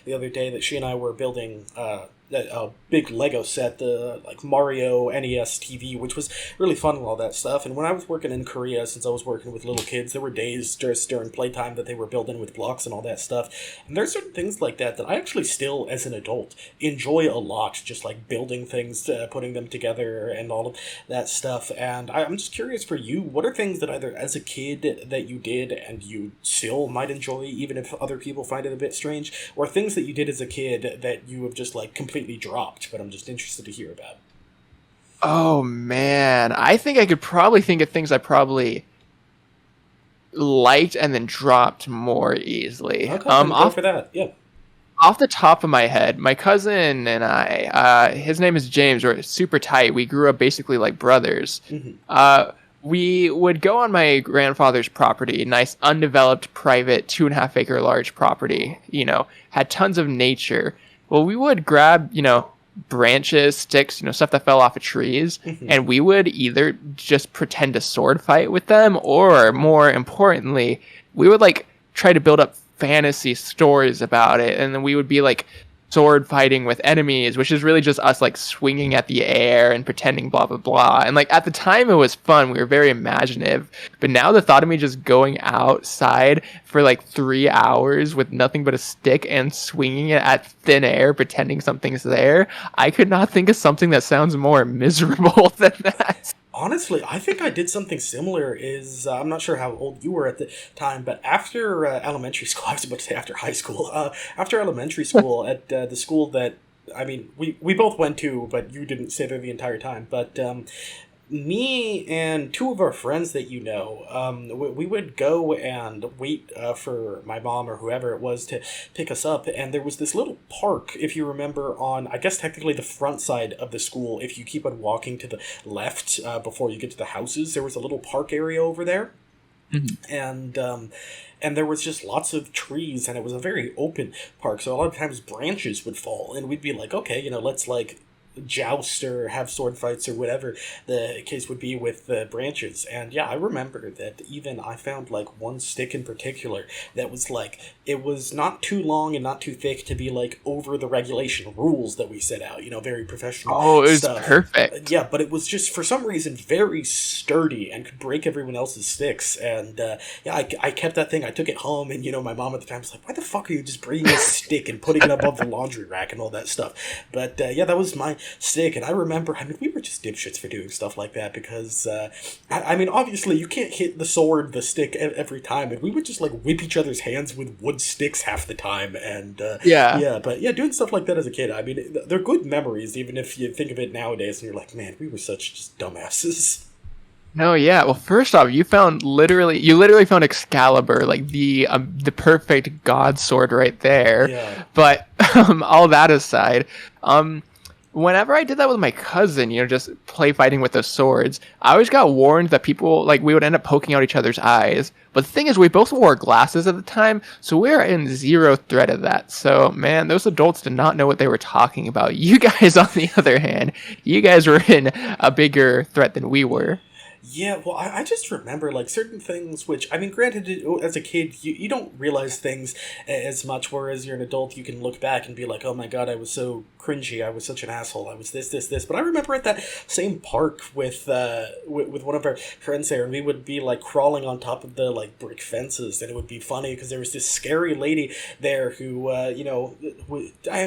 the other day that she and I were building a big Lego set, the like Mario NES TV, which was really fun and all that stuff. And when I was working in Korea, since I was working with little kids, there were days just during playtime that they were building with blocks and all that stuff. And there's certain things like that I actually still, as an adult, enjoy a lot, just like building things, putting them together and all of that stuff. And I'm just curious for you, what are things that either as a kid that you did and you still might enjoy, even if other people find it a bit strange, or things that you did as a kid that you have just like completely dropped, but I'm just interested to hear about. Oh man, I think I could probably think of things I probably liked and then dropped more easily. Okay, go for that. Yeah. Off the top of my head, my cousin and I, his name is James, we're super tight. We grew up basically like brothers. Mm-hmm. We would go on my grandfather's property, nice undeveloped private 2.5 acre large property, had tons of nature. Well, we would grab, branches, sticks, stuff that fell off of trees, mm-hmm. and we would either just pretend to sword fight with them, or more importantly, we would like try to build up fantasy stories about it, and then we would be like sword fighting with enemies, which is really just us like swinging at the air and pretending blah blah blah. And like at the time it was fun, we were very imaginative, but now the thought of me just going outside for like 3 hours with nothing but a stick and swinging it at thin air pretending something's there, I could not think of something that sounds more miserable than that. Honestly, I think I did something similar. I'm not sure how old you were at the time, but after elementary school, I was about to say after high school, after elementary school at the school that, I mean, we both went to, but you didn't stay there the entire time, but me and two of our friends that we would go and wait for my mom or whoever it was to pick us up, and there was this little park, if you remember, on, I guess technically the front side of the school. If you keep on walking to the left before you get to the houses, there was a little park area over there. Mm-hmm. And there was just lots of trees, and it was a very open park, so a lot of times branches would fall, and we'd be like, okay, let's like joust or have sword fights or whatever the case would be with the branches. And yeah, I remember that even I found like one stick in particular that was like, it was not too long and not too thick to be like over the regulation rules that we set out, very professional. Oh, it was stuff. Perfect. Yeah, but it was just for some reason very sturdy and could break everyone else's sticks. And I kept that thing. I took it home, and my mom at the time was like, why the fuck are you just bringing a stick and putting it above the laundry rack and all that stuff? But yeah, that was my stick. And I remember, we were just dipshits for doing stuff like that, because obviously you can't hit the stick every time, and we would just like whip each other's hands with wood sticks half the time. And doing stuff like that as a kid, they're good memories, even if you think of it nowadays and you're like, man, we were such just dumbasses. No, yeah. Well, first off, you literally found Excalibur, like the perfect god sword right there. Yeah. But all that aside, whenever I did that with my cousin, just play fighting with those swords, I always got warned that people, like, we would end up poking out each other's eyes. But the thing is, we both wore glasses at the time, so we were in zero threat of that. So, man, those adults did not know what they were talking about. You guys, on the other hand, you guys were in a bigger threat than we were. Yeah, well, I just remember like certain things, which I mean, granted, as a kid, you don't realize things as much. Whereas you're an adult, you can look back and be like, "Oh my god, I was so cringy. I was such an asshole. I was this." But I remember at that same park with one of our friends there, and we would be like crawling on top of the like brick fences, and it would be funny because there was this scary lady there who, I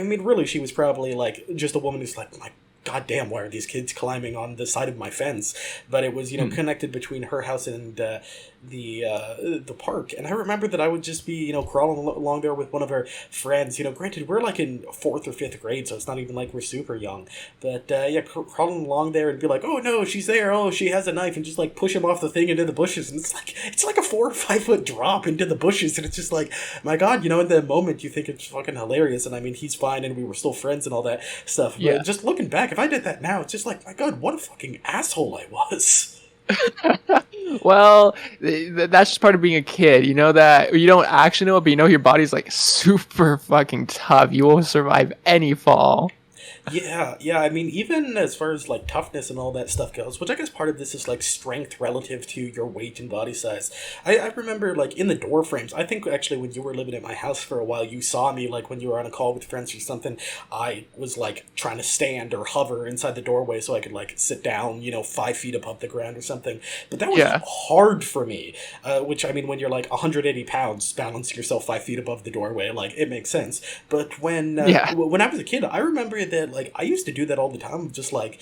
mean, really, she was probably like just a woman who's like, my God damn, why are these kids climbing on the side of my fence? But it was, connected between her house and the park. And I remember that I would just be, crawling along there with one of our friends. Granted, we're like in fourth or fifth grade, so it's not even like we're super young. But yeah, crawling along there and be like, oh no, she's there. Oh, she has a knife, and just like push him off the thing into the bushes. And it's like a 4 or 5 foot drop into the bushes, and it's just like, my God, in the moment you think it's fucking hilarious. And I mean, he's fine, and we were still friends and all that stuff. Yeah. But just looking back, if I did that now, it's just like, my God, what a fucking asshole I was. Well, that's just part of being a kid. You know that you don't actually know it, but you know your body's like super fucking tough. You will survive any fall. Yeah. I mean, even as far as like toughness and all that stuff goes, which I guess part of this is like strength relative to your weight and body size. I remember like in the door frames. I think actually when you were living at my house for a while, you saw me like when you were on a call with friends or something. I was like trying to stand or hover inside the doorway so I could like sit down, 5 feet above the ground or something. But that was Yeah. hard for me. Which I mean, when you're like 180 pounds, balancing yourself 5 feet above the doorway, like it makes sense. But Yeah. when I was a kid, I remember that like I used to do that all the time, just like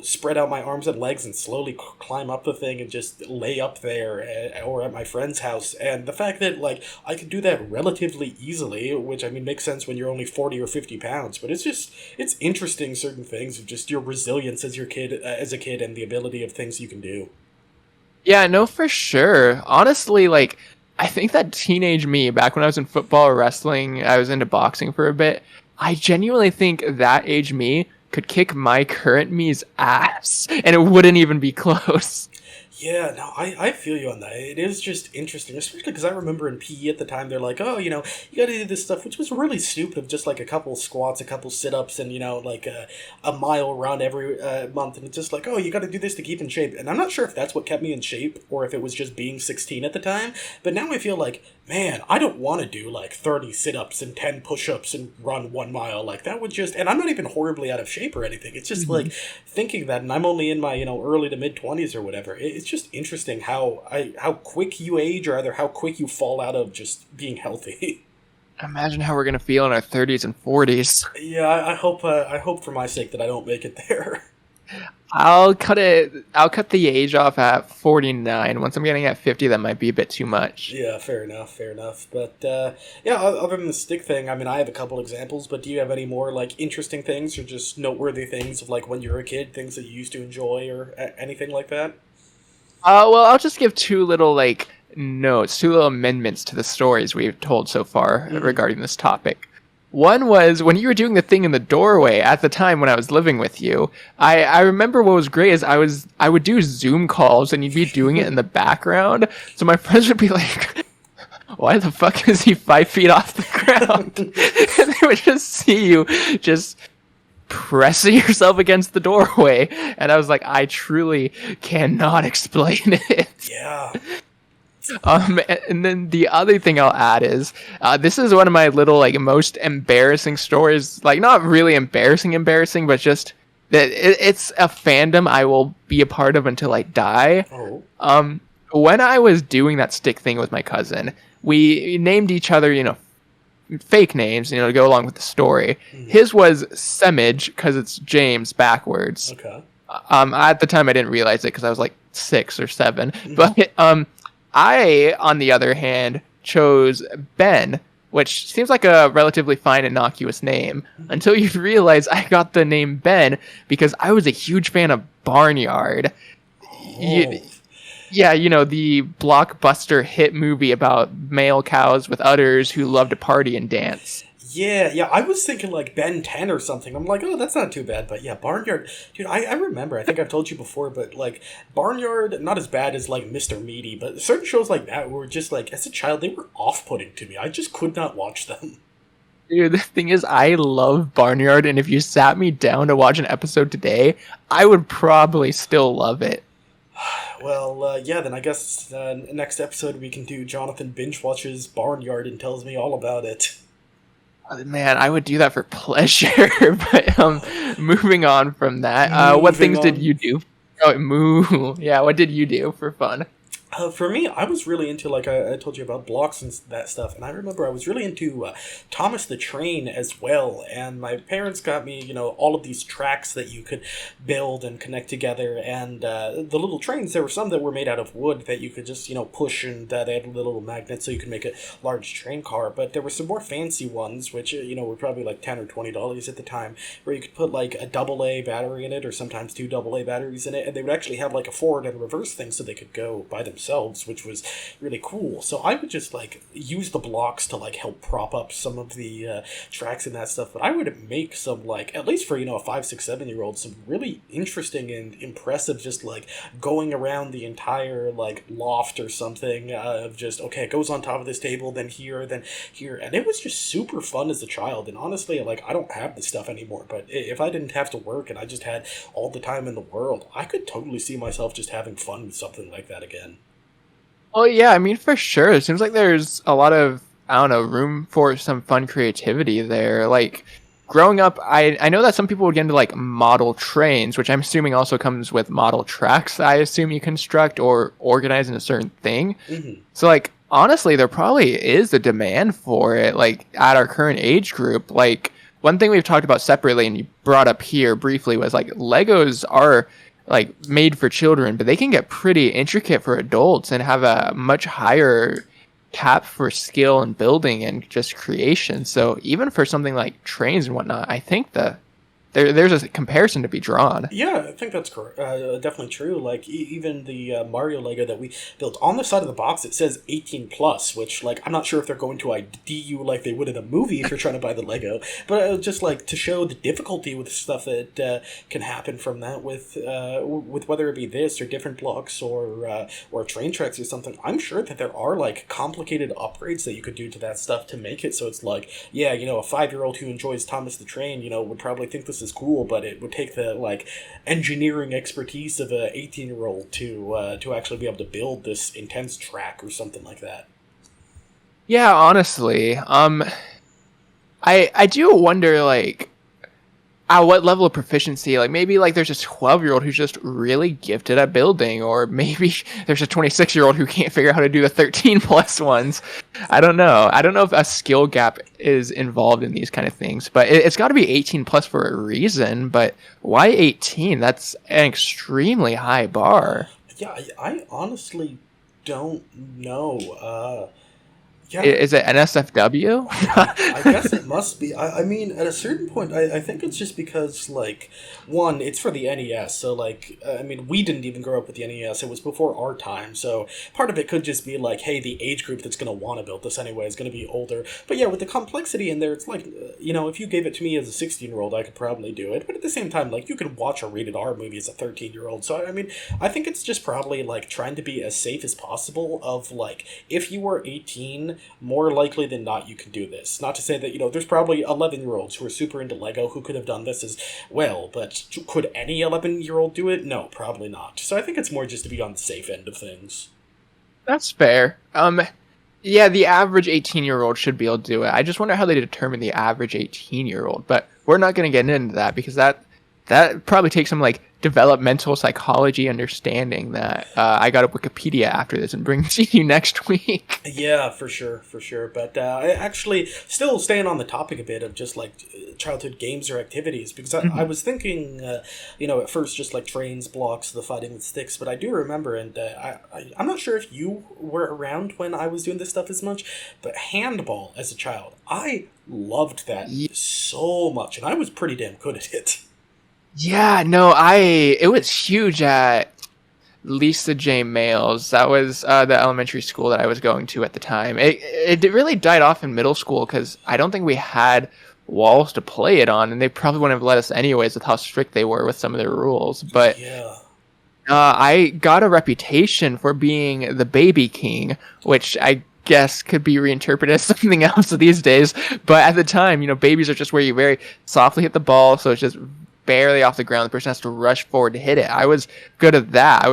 spread out my arms and legs and slowly climb up the thing and just lay up there or at my friend's house. And the fact that like I could do that relatively easily, which I mean makes sense when you're only 40 or 50 pounds, but it's interesting certain things of just your resilience as a kid and the ability of things you can do. Yeah, no, for sure. Honestly, like, I think that teenage me, back when I was in football or wrestling, I was into boxing for a bit. I genuinely think that age me could kick my current me's ass, and it wouldn't even be close. Yeah, no, I feel you on that. It is just interesting, especially because I remember in PE at the time, they're like, oh, you gotta do this stuff, which was really stupid, of just like a couple squats, a couple sit ups, and, like a mile run every month. And it's just like, oh, you gotta do this to keep in shape. And I'm not sure if that's what kept me in shape or if it was just being 16 at the time. But now I feel like, man, I don't want to do like 30 sit ups and 10 push ups and run 1 mile. Like, that would just, and I'm not even horribly out of shape or anything. It's just like thinking that, and I'm only in my, early to mid 20s or whatever. It's just interesting how quick you age, or either how quick you fall out of just being healthy. Imagine how we're gonna feel in our 30s and 40s. Yeah, I hope for my sake that I don't make it there. I'll cut the age off at 49. Once I'm getting at 50, that might be a bit too much. Yeah, fair enough. But yeah, other than the stick thing, I mean, I have a couple examples. But do you have any more like interesting things or just noteworthy things of like when you were a kid, things that you used to enjoy or anything like that? Well, I'll just give two little like notes, two little amendments to the stories we've told so far regarding this topic. One was when you were doing the thing in the doorway at the time when I was living with you. I remember what was great is I would do Zoom calls and you'd be doing it in the background. So my friends would be like, "Why the fuck is he 5 feet off the ground?" And they would just see you just pressing yourself against the doorway, and I was like, I truly cannot explain it. Yeah. And then the other thing I'll add is, this is one of my little like most embarrassing stories. Like not really embarrassing, but just that it's a fandom I will be a part of until I die. Oh. When I was doing that stick thing with my cousin, we named each other, fake names, to go along with the story. His was Semage because it's James backwards. Okay. At the time I didn't realize it because I was like 6 or 7. But I, on the other hand, chose Ben, which seems like a relatively fine, innocuous name, until you realize I got the name Ben because I was a huge fan of Barnyard. Oh. Yeah, the blockbuster hit movie about male cows with udders who love to party and dance. Yeah, I was thinking like Ben 10 or something. I'm like, oh, that's not too bad. But yeah, Barnyard, dude, I remember, I think I've told you before, but like Barnyard, not as bad as like Mr. Meaty, but certain shows like that were just like, as a child, they were off-putting to me. I just could not watch them. Dude, the thing is, I love Barnyard, and if you sat me down to watch an episode today, I would probably still love it. Well, yeah, then I guess next episode we can do Jonathan binge watches Barnyard and tells me all about it. Man, I would do that for pleasure. But moving on from that, what Moving things did on. you do? Oh, moo. Yeah, what did you do for fun? For me, I was really into, like I told you about blocks and that stuff, and I remember I was really into Thomas the Train as well. And my parents got me, all of these tracks that you could build and connect together. And the little trains, there were some that were made out of wood that you could just, push, and they had little magnets so you could make a large train car. But there were some more fancy ones, which, were probably like $10 or $20 at the time, where you could put like a AA battery in it, or sometimes two AA batteries in it, and they would actually have like a forward and reverse thing so they could go by themselves, which was really cool. So I would just like use the blocks to like help prop up some of the tracks and that stuff. But I would make some, like, at least for a 5, 6, 7-year old, some really interesting and impressive, just like going around the entire like loft or something, of just, okay, it goes on top of this table, then here, and it was just super fun as a child. And honestly, like, I don't have this stuff anymore, but if I didn't have to work and I just had all the time in the world, I could totally see myself just having fun with something like that again. Oh yeah, I mean for sure. It seems like there's a lot of, I don't know, room for some fun creativity there. Like growing up, I know that some people would get into like model trains, which I'm assuming also comes with model tracks. I assume you construct or organize in a certain thing. Hmm. So like honestly, there probably is a demand for it. Like at our current age group, like one thing we've talked about separately and you brought up here briefly was like Legos are like made for children, but they can get pretty intricate for adults and have a much higher cap for skill and building and just creation. So even for something like trains and whatnot, I think there's a comparison to be drawn. Yeah, I think that's correct. Definitely true. Like, even the Mario Lego that we built, on the side of the box, it says 18 plus, which, like, I'm not sure if they're going to ID you like they would in a movie if you're trying to buy the Lego, but just like to show the difficulty with stuff that can happen from that, with whether it be this or different blocks, or train tracks or something. I'm sure that there are like complicated upgrades that you could do to that stuff to make it so it's like, yeah, a 5-year-old who enjoys Thomas the Train, would probably think this is cool, but it would take the like engineering expertise of a 18-year-old to actually be able to build this intense track or something like that. Yeah, honestly, I do wonder like at what level of proficiency, like maybe like there's a 12-year-old who's just really gifted at building, or maybe there's a 26-year-old who can't figure out how to do the 13 plus ones. I don't know if a skill gap is involved in these kind of things, but it's got to be 18 plus for a reason. But why 18? That's an extremely high bar. Yeah, I honestly don't know. Yeah, Is it NSFW? I guess it must be. I mean, at a certain point, I think it's just because, like, one, it's for the NES, so, like, I mean, we didn't even grow up with the NES. It was before our time, so part of it could just be, like, hey, the age group that's going to want to build this anyway is going to be older. But yeah, with the complexity in there, it's like, if you gave it to me as a 16-year-old, I could probably do it. But at the same time, like, you could watch a rated R movie as a 13-year-old. So, I mean, I think it's just probably, like, trying to be as safe as possible of, like, if you were 18, more likely than not you can do this. Not to say that, there's probably 11-year-olds who are super into Lego who could have done this as well, but could any 11-year-old do it? No, probably not. So I think it's more just to be on the safe end of things. That's fair. Yeah, the average 18-year-old should be able to do it. I just wonder how they determine the average 18-year-old, but we're not going to get into that because that probably takes some like developmental psychology understanding that I got up Wikipedia after this and bring to you next week. Yeah, for sure, for sure. But actually, still staying on the topic a bit of just like childhood games or activities, because I was thinking, at first just like trains, blocks, the fighting with sticks, but I do remember, and I'm not sure if you were around when I was doing this stuff as much, but handball as a child, I loved that so much, and I was pretty damn good at it. Yeah, no, it was huge at Lisa J. Males. That was the elementary school that I was going to at the time. It really died off in middle school because I don't think we had walls to play it on, and they probably wouldn't have let us anyways with how strict they were with some of their rules. But Yeah. I got a reputation for being the baby king, which I guess could be reinterpreted as something else these days. But at the time, babies are just where you very softly hit the ball, so it's just barely off the ground, the person has to rush forward to hit it. I was good at that.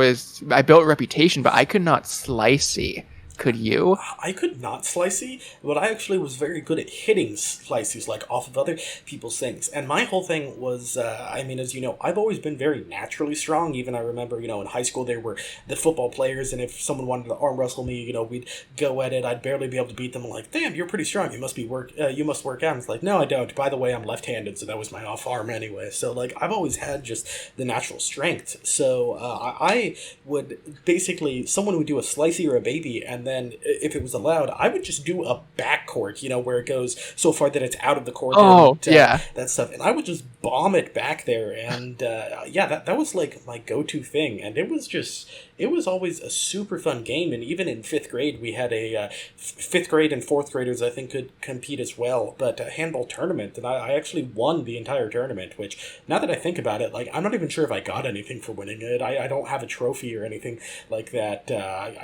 I built a reputation, but I could not slicey. Could you? I could not slicey, but I actually was very good at hitting slices, like off of other people's things. And my whole thing was, I mean, as you know, I've always been very naturally strong. Even I remember, in high school there were the football players, and if someone wanted to arm wrestle me, we'd go at it. I'd barely be able to beat them. I'm like, damn, you're pretty strong. You must work out. And it's like, no, I don't. By the way, I'm left-handed, so that was my off arm anyway. So like, I've always had just the natural strength. So I would basically, someone would do a slicey or a baby, and then if it was allowed, I would just do a backcourt, where it goes so far that it's out of the court. Oh, and, yeah. that stuff. And I would just bomb it back there. And yeah, that was like my go-to thing. And it was always a super fun game. And even in fifth grade, we had a fifth grade and fourth graders, I think, could compete as well. But a handball tournament, and I actually won the entire tournament, which now that I think about it, like, I'm not even sure if I got anything for winning it. I don't have a trophy or anything like that.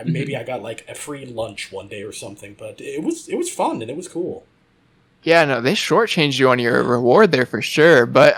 Maybe I got like a free lunch one day or something, but it was fun and it was cool. Yeah, no, they shortchanged you on your reward there for sure. But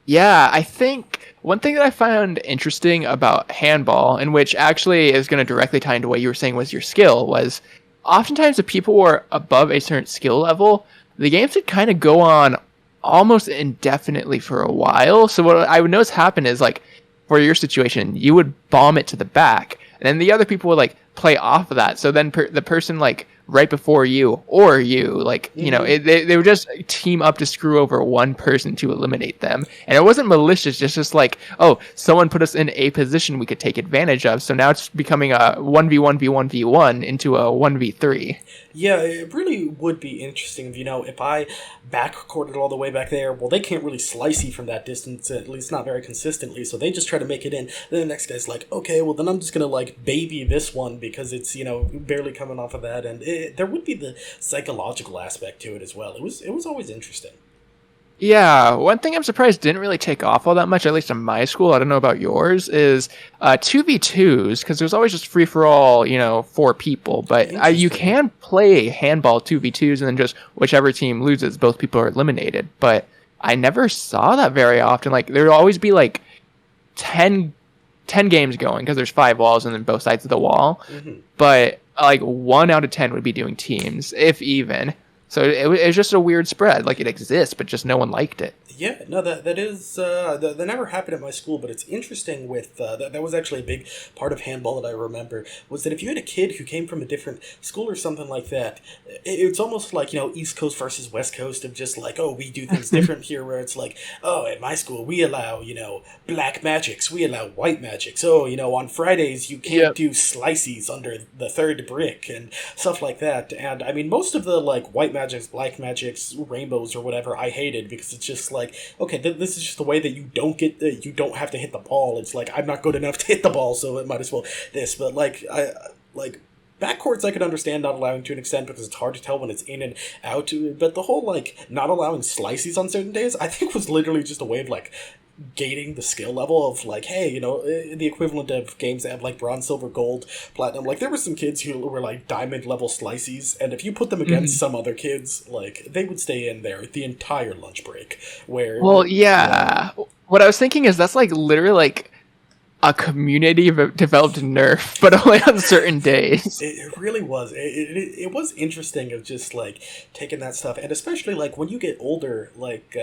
yeah, I think one thing that I found interesting about handball, and which actually is going to directly tie into what you were saying was your skill, was oftentimes if people were above a certain skill level, the games would kind of go on almost indefinitely for a while. So what I would notice happen is, like, for your situation, you would bomb it to the back, and then the other people would like play off of that. So then the person like right before you, or you, like, they would just team up to screw over one person to eliminate them. And it wasn't malicious, just like, oh, someone put us in a position we could take advantage of. So now it's becoming a 1v1v1v1 into a 1v3. Yeah, it really would be interesting if I backcourted all the way back there. Well, they can't really slicey from that distance, at least not very consistently, so they just try to make it in. Then the next guy's like, okay, well then I'm just gonna like baby this one because it's barely coming off of that. And there would be the psychological aspect to it as well. It was always interesting. Yeah, one thing I'm surprised didn't really take off all that much, at least in my school, I don't know about yours, is 2v2s, because there's always just free-for-all, 4 people, but you can play handball 2v2s, and then just whichever team loses, both people are eliminated, but I never saw that very often. Like, there would always be, like, 10 games going, because there's 5 walls and then both sides of the wall, but, like, 1 out of 10 would be doing teams, if even. So it was just a weird spread. Like, it exists, but just no one liked it. Yeah, no, that is that never happened at my school, but it's interesting with that was actually a big part of handball that I remember, was that if you had a kid who came from a different school or something like that, it's almost like East Coast versus West Coast, of just like, oh, we do things different here, where it's like, oh, at my school we allow black magics, we allow white magics, oh, on Fridays you can't do slices under the third brick and stuff like that. And I mean, most of the like white magics, black magics, rainbows or whatever, I hated, because it's just like, okay, this is just the way that you don't have to hit the ball. It's like, I'm not good enough to hit the ball, so it might as well this. But like backcourts, I could understand not allowing to an extent, because it's hard to tell when it's in and out. But the whole like not allowing slices on certain days, I think was literally just a way of like gating the skill level of like, hey, the equivalent of games that have like bronze, silver, gold, platinum. Like, there were some kids who were like diamond level slices, and if you put them against some other kids, like, they would stay in there the entire lunch break. Where, well, yeah, what I was thinking is that's like literally like a community developed Nerf, but only on certain days. It really was. It was interesting of just like taking that stuff, and especially like when you get older, like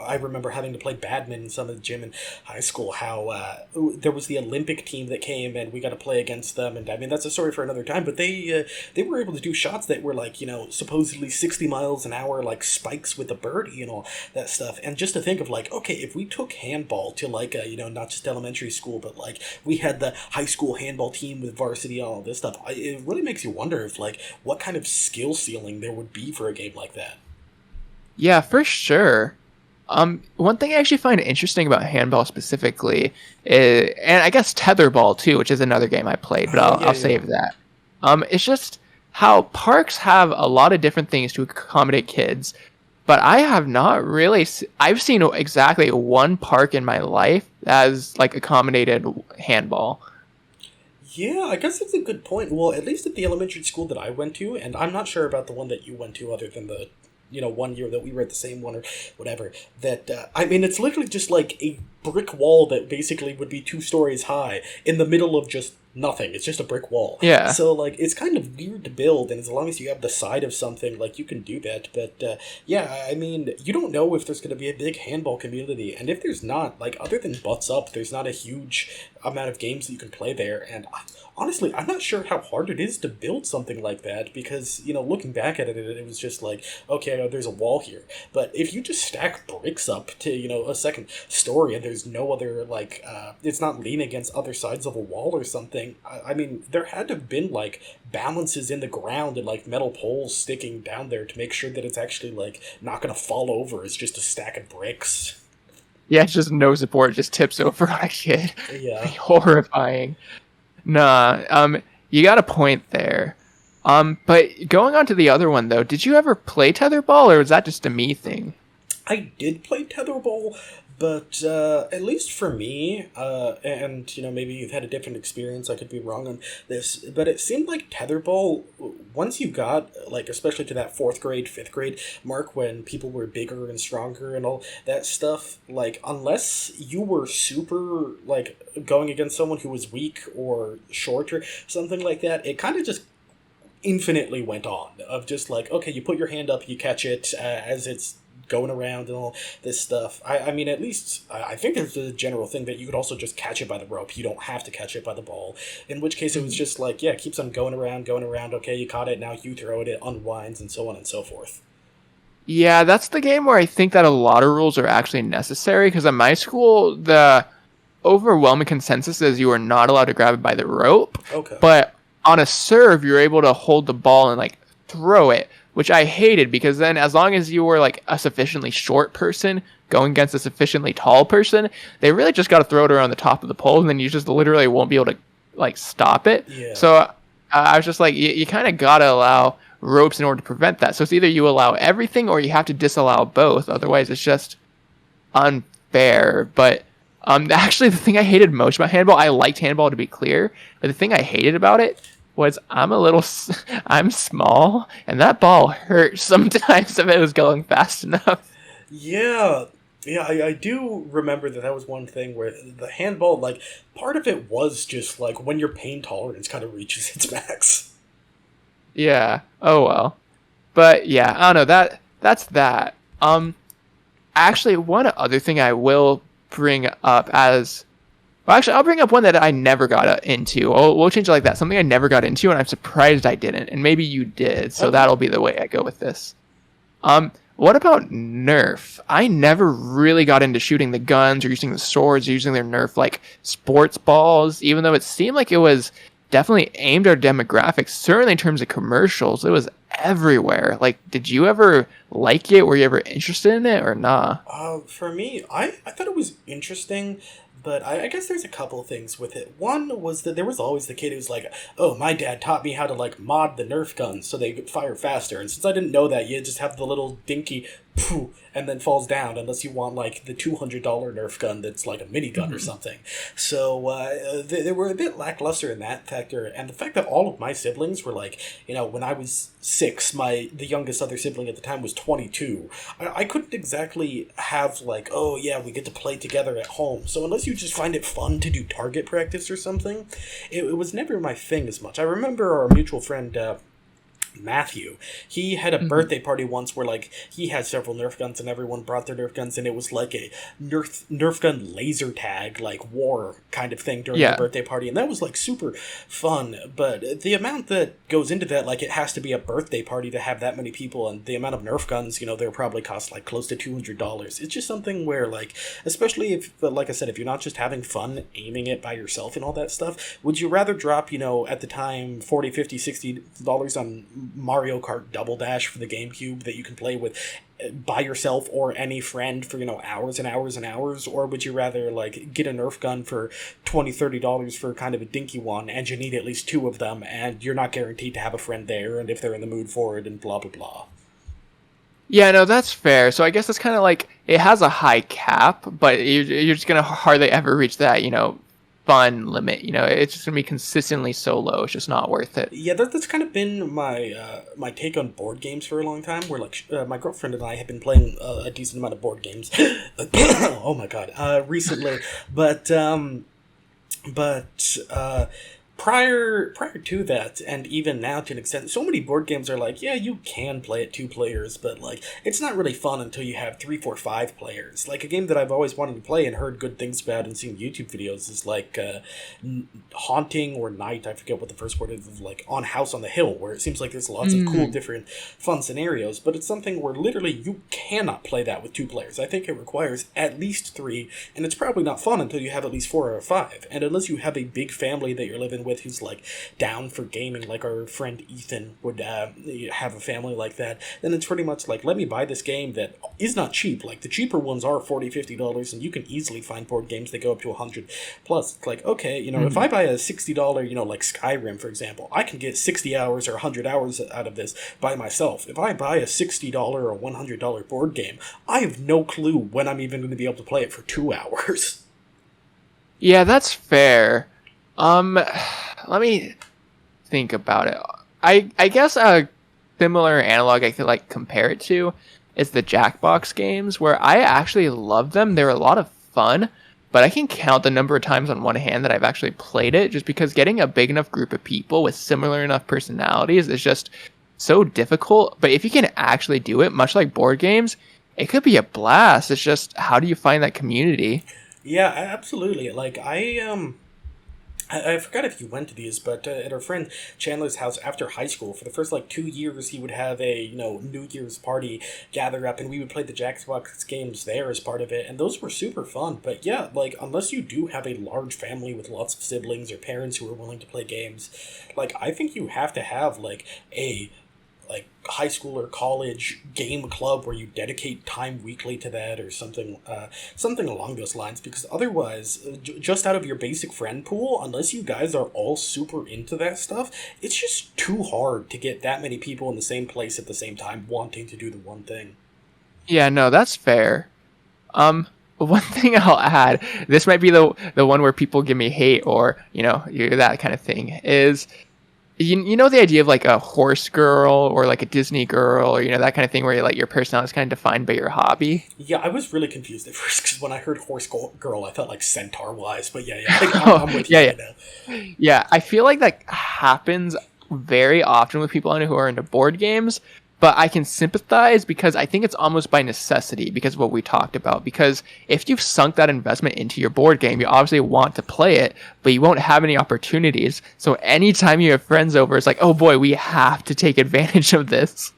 I remember having to play badminton in some of the gym in high school, how there was the Olympic team that came and we got to play against them. And I mean, that's a story for another time, but they were able to do shots that were like, supposedly 60 miles an hour, like spikes with a birdie and all that stuff. And just to think of like, okay, if we took handball to like, not just elementary school, but like we had the high school handball team with varsity and all this stuff, it really makes you wonder if like what kind of skill ceiling there would be for a game like that. Yeah, for sure. One thing I actually find interesting about handball specifically is, and I guess tetherball too, which is another game I played, but I'll save that. It's just how parks have a lot of different things to accommodate kids, but I have not really. I've seen exactly one park in my life that has like accommodated handball. Yeah, I guess that's a good point. Well, at least at the elementary school that I went to, and I'm not sure about the one that you went to other than the one year that we were at the same one or whatever. That I mean, it's literally just like a brick wall that basically would be 2 stories high in the middle of just nothing. It's just a brick wall. Yeah. So like it's kind of weird to build, and as long as you have the side of something, like you can do that. But yeah, I mean, you don't know if there's going to be a big handball community, and if there's not, like other than Butts Up, there's not a huge amount of games that you can play there. And honestly, I'm not sure how hard it is to build something like that because looking back at it, it was just like, okay, there's a wall here. But if you just stack bricks up to a second story and there's no other like it's not leaning against other sides of a wall or something, I mean, there had to have been like balances in the ground and like metal poles sticking down there to make sure that it's actually like not gonna fall over. It's just a stack of bricks. Yeah, it's just no support. It just tips over on a kid. Yeah. Horrifying. Nah, you got a point there. But going on to the other one though, did you ever play tetherball, or was that just a me thing? I did play tetherball, but at least for me, and maybe you've had a different experience. I could be wrong on this, but it seemed like tetherball. Once you got like, especially to that 4th grade, 5th grade mark, when people were bigger and stronger and all that stuff, like unless you were super like going against someone who was weak or short or something like that, it kind of just infinitely went on of just like, okay, you put your hand up, you catch it as it's going around and all this stuff. I mean, at least I think there's a general thing that you could also just catch it by the rope. You don't have to catch it by the ball, in which case it was just like, yeah, it keeps on going around. Okay, you caught it, now you throw it, it unwinds, and so on and so forth. Yeah, that's the game where I think that a lot of rules are actually necessary, because at my school, the overwhelming consensus is you are not allowed to grab it by the rope. Okay. But on a serve, you're able to hold the ball and like throw it, which I hated, because then as long as you were like a sufficiently short person going against a sufficiently tall person, they really just got to throw it around the top of the pole, and then you just literally won't be able to like stop it. Yeah. So I was just like, you kind of got to allow ropes in order to prevent that. So it's either you allow everything or you have to disallow both. Otherwise, it's just unfair. But actually, the thing I hated most about handball, I liked handball to be clear, but the thing I hated about it was I'm small, and that ball hurt sometimes if it was going fast enough. Yeah. Yeah, I do remember that was one thing where the handball, like, part of it was just, like, when your pain tolerance kind of reaches its max. Yeah. Oh well. But yeah, I don't know. That's that. Actually, one other thing I will bring up as... Well, actually, I'll bring up one that I never got into. We'll change it like that. Something I never got into, and I'm surprised I didn't. And maybe you did, so that'll be the way I go with this. What about Nerf? I never really got into shooting the guns or using the swords or using their Nerf, like, sports balls, even though it seemed like it was definitely aimed at demographics. Certainly in terms of commercials, it was everywhere. Like, did you ever like it? Were you ever interested in it or nah? For me, I thought it was interesting, but I guess there's a couple of things with it. One was that there was always the kid who's like, oh, my dad taught me how to, like, mod the Nerf guns so they could fire faster. And since I didn't know that, you just have the little dinky poof, and then falls down, unless you want, like, the $200 Nerf gun that's like a minigun or something. So they were a bit lackluster in that factor. And the fact that all of my siblings were, like, when I was 6, the youngest other sibling at the time was 22. I couldn't exactly have, like, oh, yeah, we get to play together at home. So unless you just find it fun to do target practice or something, it was never my thing as much. I remember our mutual friend... Matthew, he had a birthday party once where, like, he had several Nerf guns and everyone brought their Nerf guns, and it was like a Nerf gun laser tag, like, war kind of thing during the birthday party, and that was, like, super fun. But the amount that goes into that, like, it has to be a birthday party to have that many people, and the amount of Nerf guns, they're probably cost, like, close to $200. It's just something where, like, especially if, like I said, if you're not just having fun aiming it by yourself and all that stuff, would you rather drop, at the time, $40, $50, $60 on Mario Kart Double Dash for the GameCube that you can play with by yourself or any friend for, hours and hours and hours? Or would you rather, like, get a Nerf gun for $20, $30 for kind of a dinky one, and you need at least 2 of them, and you're not guaranteed to have a friend there, and if they're in the mood for it, and blah, blah, blah. Yeah, no, that's fair. So I guess it's kind of like, it has a high cap, but you're just going to hardly ever reach that, fun limit. It's just gonna be consistently so low. It's just not worth it. Yeah, that's kind of been my my take on board games for a long time. Where like my girlfriend and I have been playing a decent amount of board games. Oh my god, recently, but but prior to that, and even now to an extent, so many board games are like, yeah, you can play it 2 players, but like it's not really fun until you have 3, 4, 5 players. Like a game that I've always wanted to play and heard good things about and seen YouTube videos is like Haunting or Night. I forget what the first word is. Like on House on the Hill, where it seems like there's lots of cool, different, fun scenarios. But it's something where literally you cannot play that with 2 players. I think it requires at least 3, and it's probably not fun until you have at least 4 or 5. And unless you have a big family that you're living with who's like down for gaming, like our friend Ethan would have a family like that, then it's pretty much like, let me buy this game that is not cheap. Like the cheaper ones are $40-$50, and you can easily find board games that go up to $100 plus. It's like, okay, if I buy a $60, like Skyrim, for example, I can get 60 hours or 100 hours out of this by myself. If I buy a $60 or $100 board game, I have no clue when I'm even going to be able to play it for 2 hours. Yeah, that's fair. Let me think about it. I guess a similar analog I could like compare it to is the Jackbox games, where I actually love them. They're a lot of fun, but I can count the number of times on one hand that I've actually played it, just because getting a big enough group of people with similar enough personalities is just so difficult. But if you can actually do it, much like board games, it could be a blast. It's just, how do you find that community? Yeah, absolutely. Like I forgot if you went to these, but at our friend Chandler's house after high school, for the first 2 years, he would have a New Year's party gather up, and we would play the Jackbox games there as part of it, and those were super fun. But yeah, like unless you do have a large family with lots of siblings or parents who are willing to play games, like I think you have to have a high school or college game club where you dedicate time weekly to that, or something along those lines, because otherwise, just out of your basic friend pool, unless you guys are all super into that stuff, it's just too hard to get that many people in the same place at the same time wanting to do the one thing. Yeah, no, that's fair. One thing I'll add, this might be the one where people give me hate, or you're that kind of thing, is you know the idea of like a horse girl or like a Disney girl, or that kind of thing, where like your personality is kind of defined by your hobby. Yeah, I was really confused at first, because when I heard horse girl, I felt like centaur wise, but yeah, I'm with you right now. Yeah, I feel like that happens very often with people I know who are into board games, but I can sympathize, because I think it's almost by necessity, because of what we talked about. Because if you've sunk that investment into your board game, you obviously want to play it, but you won't have any opportunities. So anytime you have friends over, it's like, oh boy, we have to take advantage of this.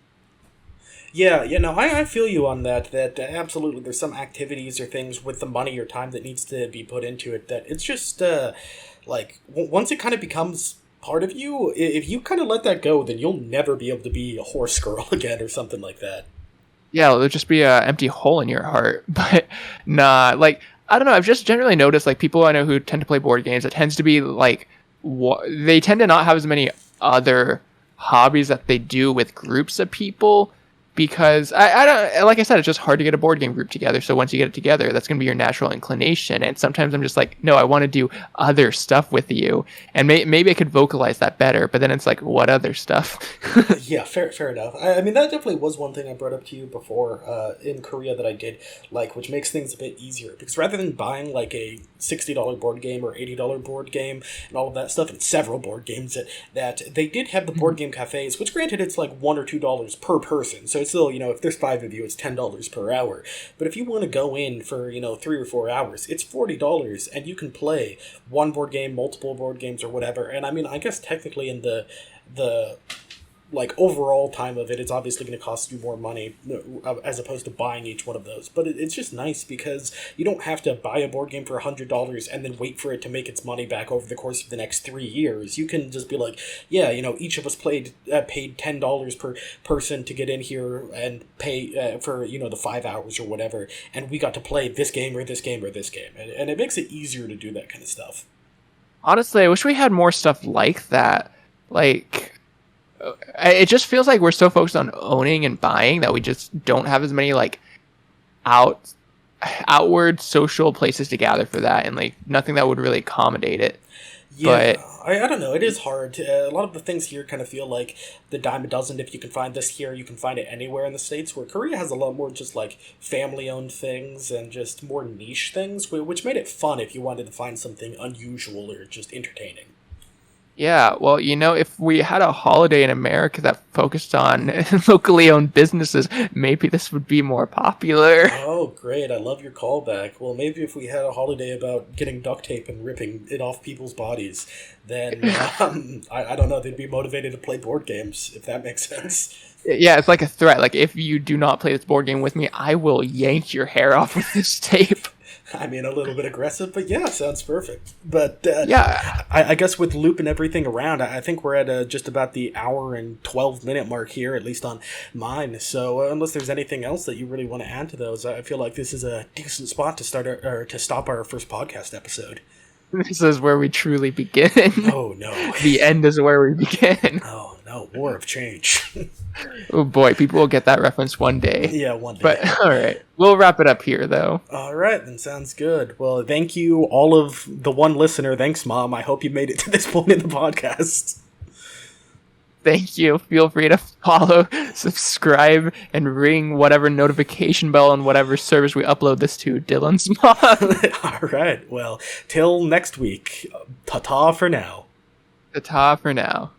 Yeah, no, I feel you on that, absolutely there's some activities or things with the money or time that needs to be put into it, that it's just, once it kind of becomes part of you, if you kind of let that go, then you'll never be able to be a horse girl again or something like that. Yeah, it'll just be an empty hole in your heart. But nah, like, I don't know, I've just generally noticed, like, people I know who tend to play board games, it tends to be like, they tend to not have as many other hobbies that they do with groups of people, because I don't, like I said, it's just hard to get a board game group together. So once you get it together, that's going to be your natural inclination. And sometimes I'm just like, no, I want to do other stuff with you. And maybe I could vocalize that better, but then it's like, what other stuff? Yeah, fair enough. I mean, that definitely was one thing I brought up to you before in Korea that I did like, which makes things a bit easier. Because rather than buying like a $60 board game or $80 board game and all of that stuff, and several board games, that they did have the board game cafes, which granted it's like $1 or $2 per person. So it's still, if there's 5 of you, it's $10 per hour. But if you want to go in for, 3 or 4 hours, it's $40, and you can play one board game, multiple board games, or whatever. And I mean, I guess technically in the overall time of it, it's obviously going to cost you more money as opposed to buying each one of those. But it's just nice, because you don't have to buy a board game for $100 and then wait for it to make its money back over the course of the next 3 years. You can just be like, yeah, each of us paid $10 per person to get in here and pay for, the 5 hours or whatever, and we got to play this game or this game or this game. And it makes it easier to do that kind of stuff. Honestly, I wish we had more stuff like that. Like, it just feels like we're so focused on owning and buying that we just don't have as many outward social places to gather for that, and like nothing that would really accommodate it. Yeah, But I don't know. It is hard. A lot of the things here kind of feel like the dime a dozen. If you can find this here, you can find it anywhere in the States, where Korea has a lot more just like family owned things and just more niche things, which made it fun if you wanted to find something unusual or just entertaining. yeah, well, if we had a holiday in America that focused on locally owned businesses, maybe this would be more popular. Oh, great. I love your callback. Well, maybe if we had a holiday about getting duct tape and ripping it off people's bodies, then I don't know, they'd be motivated to play board games, if that makes sense. Yeah, it's like a threat. Like, if you do not play this board game with me, I will yank your hair off with this tape. I mean, a little bit aggressive, but yeah, sounds perfect. But Yeah, I guess with looping everything around, I think we're at just about the hour and 12-minute mark here, at least on mine. So unless there's anything else that you really want to add to those, I feel like this is a decent spot to start or to stop our first podcast episode. this is where we truly begin. Oh no! The end is where we begin. Oh no! War of Change. Oh boy, people will get that reference one day. Yeah, one day. But all right, we'll wrap it up here, though. All right, then sounds good. Well, thank you, all of the one listener. Thanks, Mom. I hope you made it to this point in the podcast. Thank you. Feel free to follow, subscribe, and ring whatever notification bell on whatever service we upload this to. Dylan's mom. All right. Well, till next week. Ta-ta for now. Ta-ta for now.